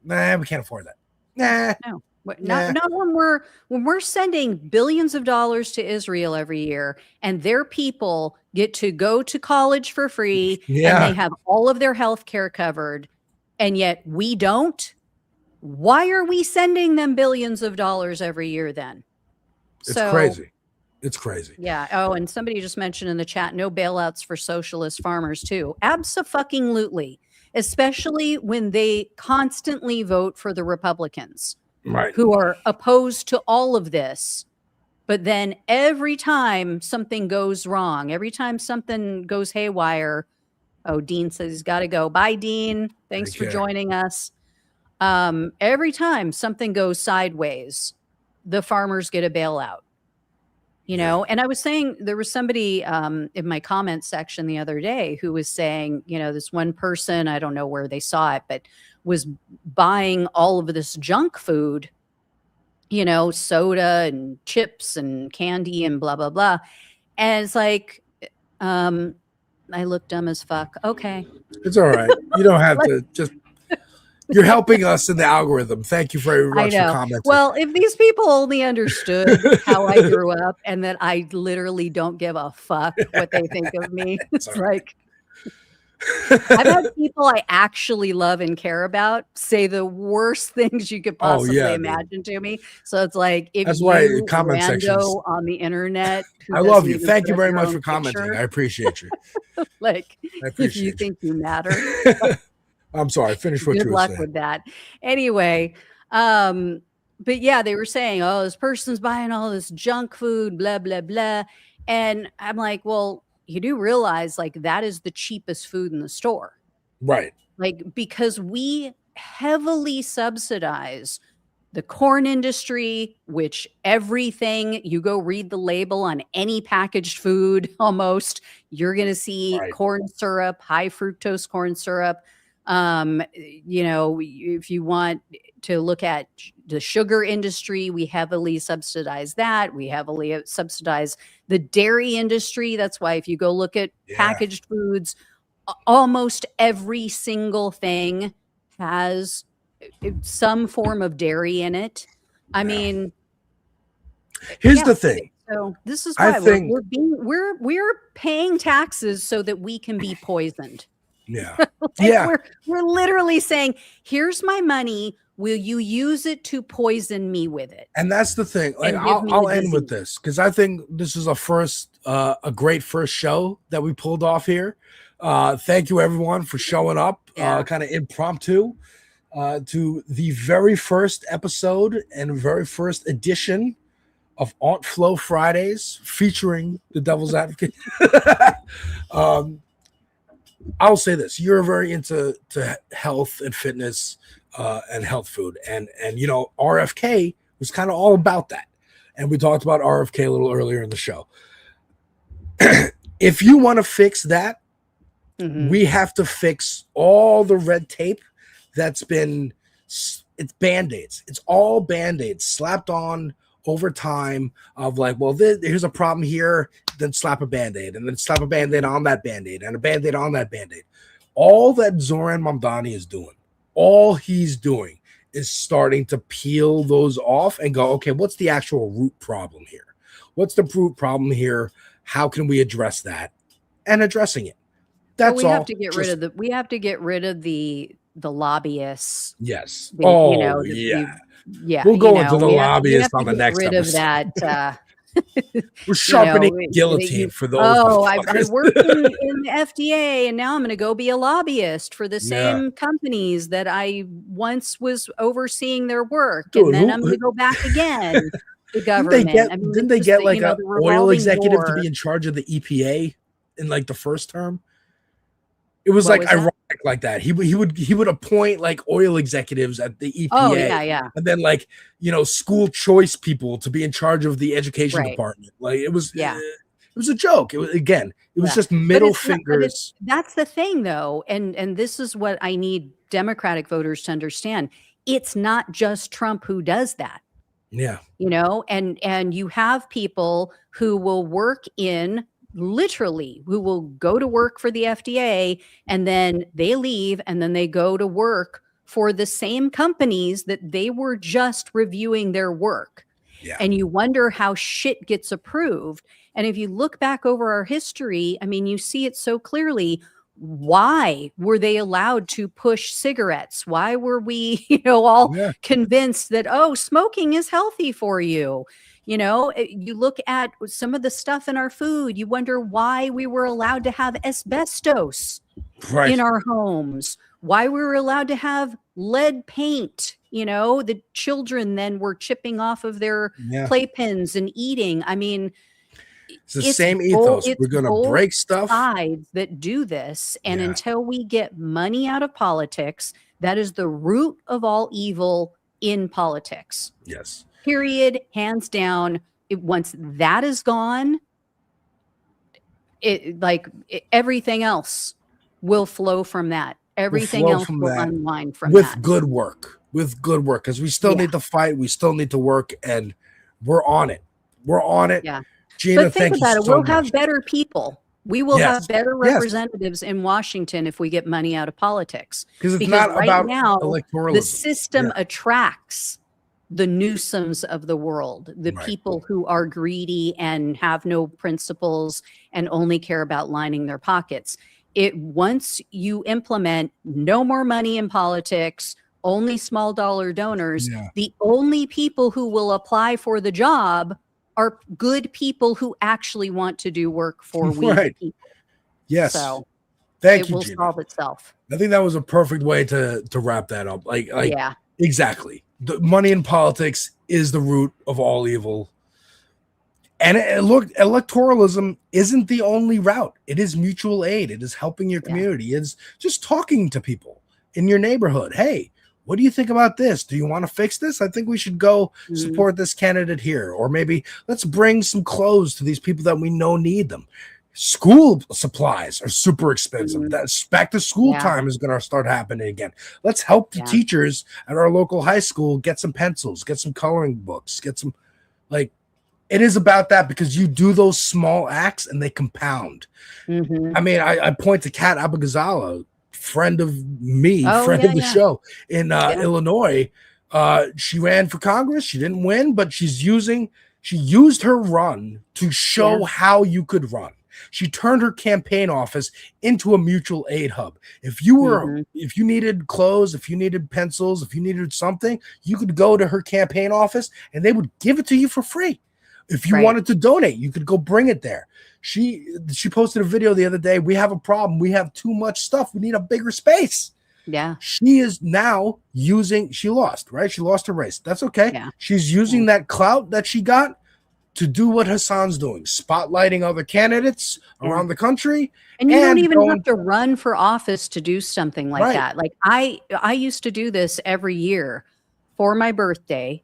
nah, we can't afford that. Nah. No. Not when we're sending billions of dollars to Israel every year, and their people get to go to college for free, and they have all of their health care covered, and yet we don't. Why are we sending them billions of dollars every year then? It's crazy. It's crazy. Yeah. Oh, and somebody just mentioned in the chat, no bailouts for socialist farmers too. Abso-fucking-lutely, especially when they constantly vote for the Republicans. Right. Who are opposed to all of this. But then every time something goes wrong, every time something goes haywire, Dean says he's got to go. Bye, Dean. Thanks for joining us. Every time something goes sideways, the farmers get a bailout. And I was saying, there was somebody in my comment section the other day who was saying, this one person, I don't know where they saw it, but was buying all of this junk food, soda and chips and candy and blah, blah, blah. And it's like, I look dumb as fuck. Okay. It's all right. You don't have to just... You're helping us in the algorithm. Thank you very much for commenting. Well, if these people only understood how I grew up and that I literally don't give a fuck what they think of me, it's like... I've had people I actually love and care about say the worst things you could possibly imagine to me. So it's like, if that's you why comment sections on the internet, I love you. Thank you very much for commenting. I appreciate you. If you think you matter. I'm sorry. Finish what you were saying. Good luck with that. Anyway, but yeah, they were saying, oh, this person's buying all this junk food, blah, blah, blah. And I'm like, well, you do realize that is the cheapest food in the store. Right. Because we heavily subsidize the corn industry, which everything you go read the label on any packaged food, almost you're going to see corn syrup, high fructose corn syrup. If you want to look at the sugar industry, we heavily subsidize that. We heavily subsidize the dairy industry. That's why if you go look at packaged foods, almost every single thing has some form of dairy in it. I mean, here's the thing. So this is why we're paying taxes so that we can be poisoned. Yeah. We're literally saying, here's my money. Will you use it to poison me with it? And that's the thing. I'll end with this because I think this is a great first show that we pulled off here. Thank you everyone for showing up, kind of impromptu, to the very first episode and very first edition of Aunt Flo Fridays featuring the Devil's Advocate. I'll say this: you're very into health and fitness and health food, and RFK was kind of all about that, and we talked about RFK a little earlier in the show. If you want to fix that, Mhm. We have to fix all the red tape that's been, it's band-aids. It's all band-aids slapped on over time of like, well, here's a problem here, then slap a band-aid, and then slap a band-aid on that band-aid, and a band-aid on that band-aid. All that Zoran Mamdani is doing, all he's doing is starting to peel those off and go, okay, what's the actual root problem here? What's the root problem here? How can we address that? And addressing it. That's we all. have to get rid of the lobbyists. Yes. Yeah. We'll go into the lobbyists on the next rid episode. Of that. We're sharpening guillotine for those. I worked in the FDA, and now I'm going to go be a lobbyist for the same companies that I once was overseeing their work, and then I'm going to go back again. The government. Didn't they get like an oil executive to be in charge of the EPA in like the first term? It was like ironic like that. He would appoint like oil executives at the EPA. Oh, yeah. And then like, school choice people to be in charge of the education department. Like it was a joke. It was just middle fingers. That's the thing though. And this is what I need Democratic voters to understand. It's not just Trump who does that. Yeah. And you have people who will work who will go to work for the FDA, and then they leave, and then they go to work for the same companies that they were just reviewing their work. Yeah. And you wonder how shit gets approved. And if you look back over our history, you see it so clearly. Why were they allowed to push cigarettes? Why were we, all convinced that, smoking is healthy for you? You look at some of the stuff in our food, you wonder why we were allowed to have asbestos in our homes, why we were allowed to have lead paint. The children then were chipping off of their playpens and eating. It's the same ethos. We're going to break stuff. Sides that do this. And until we get money out of politics, that is the root of all evil in politics. Yes. Period. Hands down. Once that is gone, everything else will flow from that. Everything else will unwind from that. With good work. Because we still need to fight. We still need to work. And we're on it. Yeah. Gina, but think about it. We'll have better people. We will have better representatives in Washington if we get money out of politics. Because not right about now, electoralism. The system attracts the Newsoms of the world, the people who are greedy and have no principles and only care about lining their pockets. Once you implement no more money in politics, only small dollar donors, the only people who will apply for the job are good people who actually want to do work for we the people. Yes. So Thank you, it will Gina. solve itself. I think that was a perfect way to wrap that up. Exactly. The money in politics is the root of all evil. And look, electoralism isn't the only route. It is mutual aid. It is helping your community. It's just talking to people in your neighborhood. Hey, what do you think about this? Do you want to fix this? I think we should go support this candidate here. Or maybe let's bring some clothes to these people that we know need them. School supplies are super expensive. That's back to school time is going to start happening again. Let's help the teachers at our local high school get some pencils, get some coloring books, get some it is about that, because you do those small acts and they compound. I point to Kat Abagazala, friend of me, friend of the show in Illinois. She ran for Congress. She didn't win, but she used her run to show how you could run. She turned her campaign office into a mutual aid hub. If you needed clothes, if you needed pencils, if you needed something, you could go to her campaign office and they would give it to you for free. If you wanted to donate, you could go bring it there. She posted a video the other day. We have a problem. We have too much stuff. We need a bigger space. Yeah. She is now she lost, right? She lost her race. That's okay. Yeah. She's using that clout that she got to do what Hassan's doing, spotlighting other candidates around the country. And you don't even have to run for office to do something like that. Like I used to do this every year for my birthday.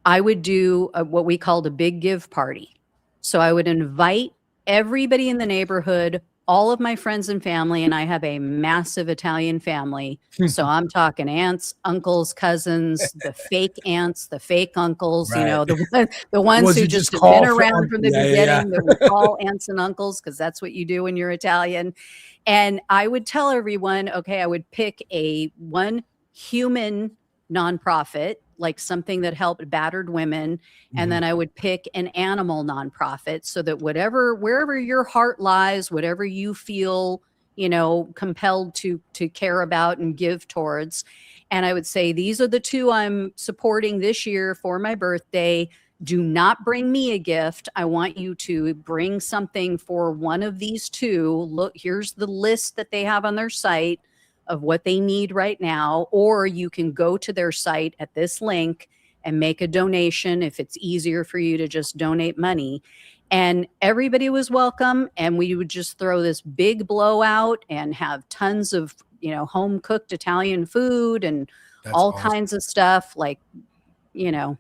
I would do what we called a big give party. So I would invite everybody in the neighborhood all of my friends and family, and I have a massive Italian family. So I'm talking aunts, uncles, cousins, the fake aunts, the fake uncles, Right. the ones Ones who you just just have call been around friend. from the Yeah, yeah, beginning that we call aunts and uncles, because that's what you do when you're Italian. And I would tell everyone, okay, I would pick one human nonprofit, like something that helped battered women. And then I would pick an animal nonprofit, so that wherever your heart lies, whatever you feel, compelled to care about and give towards. And I would say, these are the two I'm supporting this year for my birthday. Do not bring me a gift. I want you to bring something for one of these two. Look, here's the list that they have on their site of what they need right now. Or you can go to their site at this link and make a donation if it's easier for you to just donate money. And everybody was welcome. And we would just throw this big blowout and have tons of, home cooked Italian food and all kinds of stuff. Like, how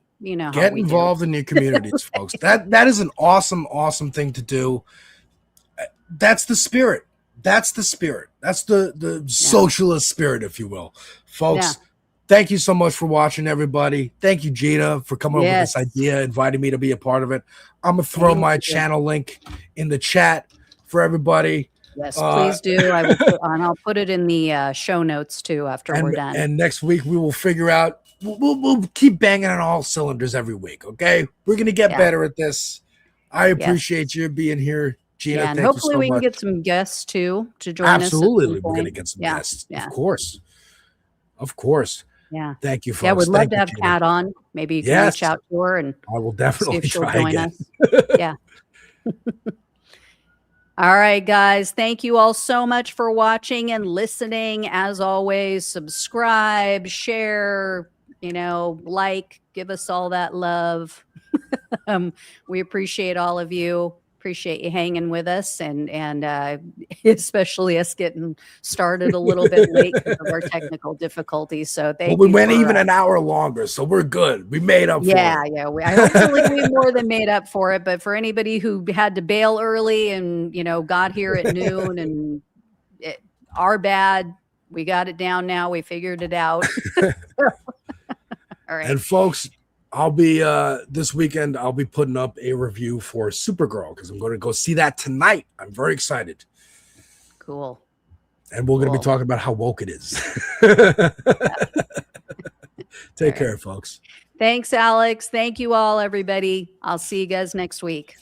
Get we involved do. in your communities, folks. That is an awesome thing to do. That's the spirit. That's the spirit. That's the socialist spirit, if you will. Folks, thank you so much for watching, everybody. Thank you, Gina, for coming up with this idea, inviting me to be a part of it. I'm going to throw my channel link in the chat for everybody. Yes, please do. I will I'll put it in the show notes too after we're done. And next week we will figure out. We'll keep banging on all cylinders every week. Okay, we're gonna get better at this. I appreciate you being here, Gina. And thank hopefully you so we can much. get some guests too to join us. Absolutely, we're gonna get some guests. Of course. Yeah. Thank you, folks. Yeah, we'd love Thank to you, have Gina. Kat on. Maybe you can reach out to her and I will see definitely if she'll try join again. us. Yeah. All right, guys. Thank you all so much for watching and listening. As always, subscribe, share, like, give us all that love. We appreciate all of you. Appreciate you hanging with us, and especially us getting started a little bit late because of our technical difficulties. So thank you. We went even an hour longer, so we're good. We made up for it. Yeah. Hopefully we more than made up for it. But for anybody who had to bail early and got here at noon, and our bad, we got it down now. We figured it out. All right. And folks, I'll be this weekend. I'll be putting up a review for Supergirl because I'm going to go see that tonight. I'm very excited. Cool. And we're going to be talking about how woke it is. Take care, folks. Thanks, Alex. Thank you all, everybody. I'll see you guys next week.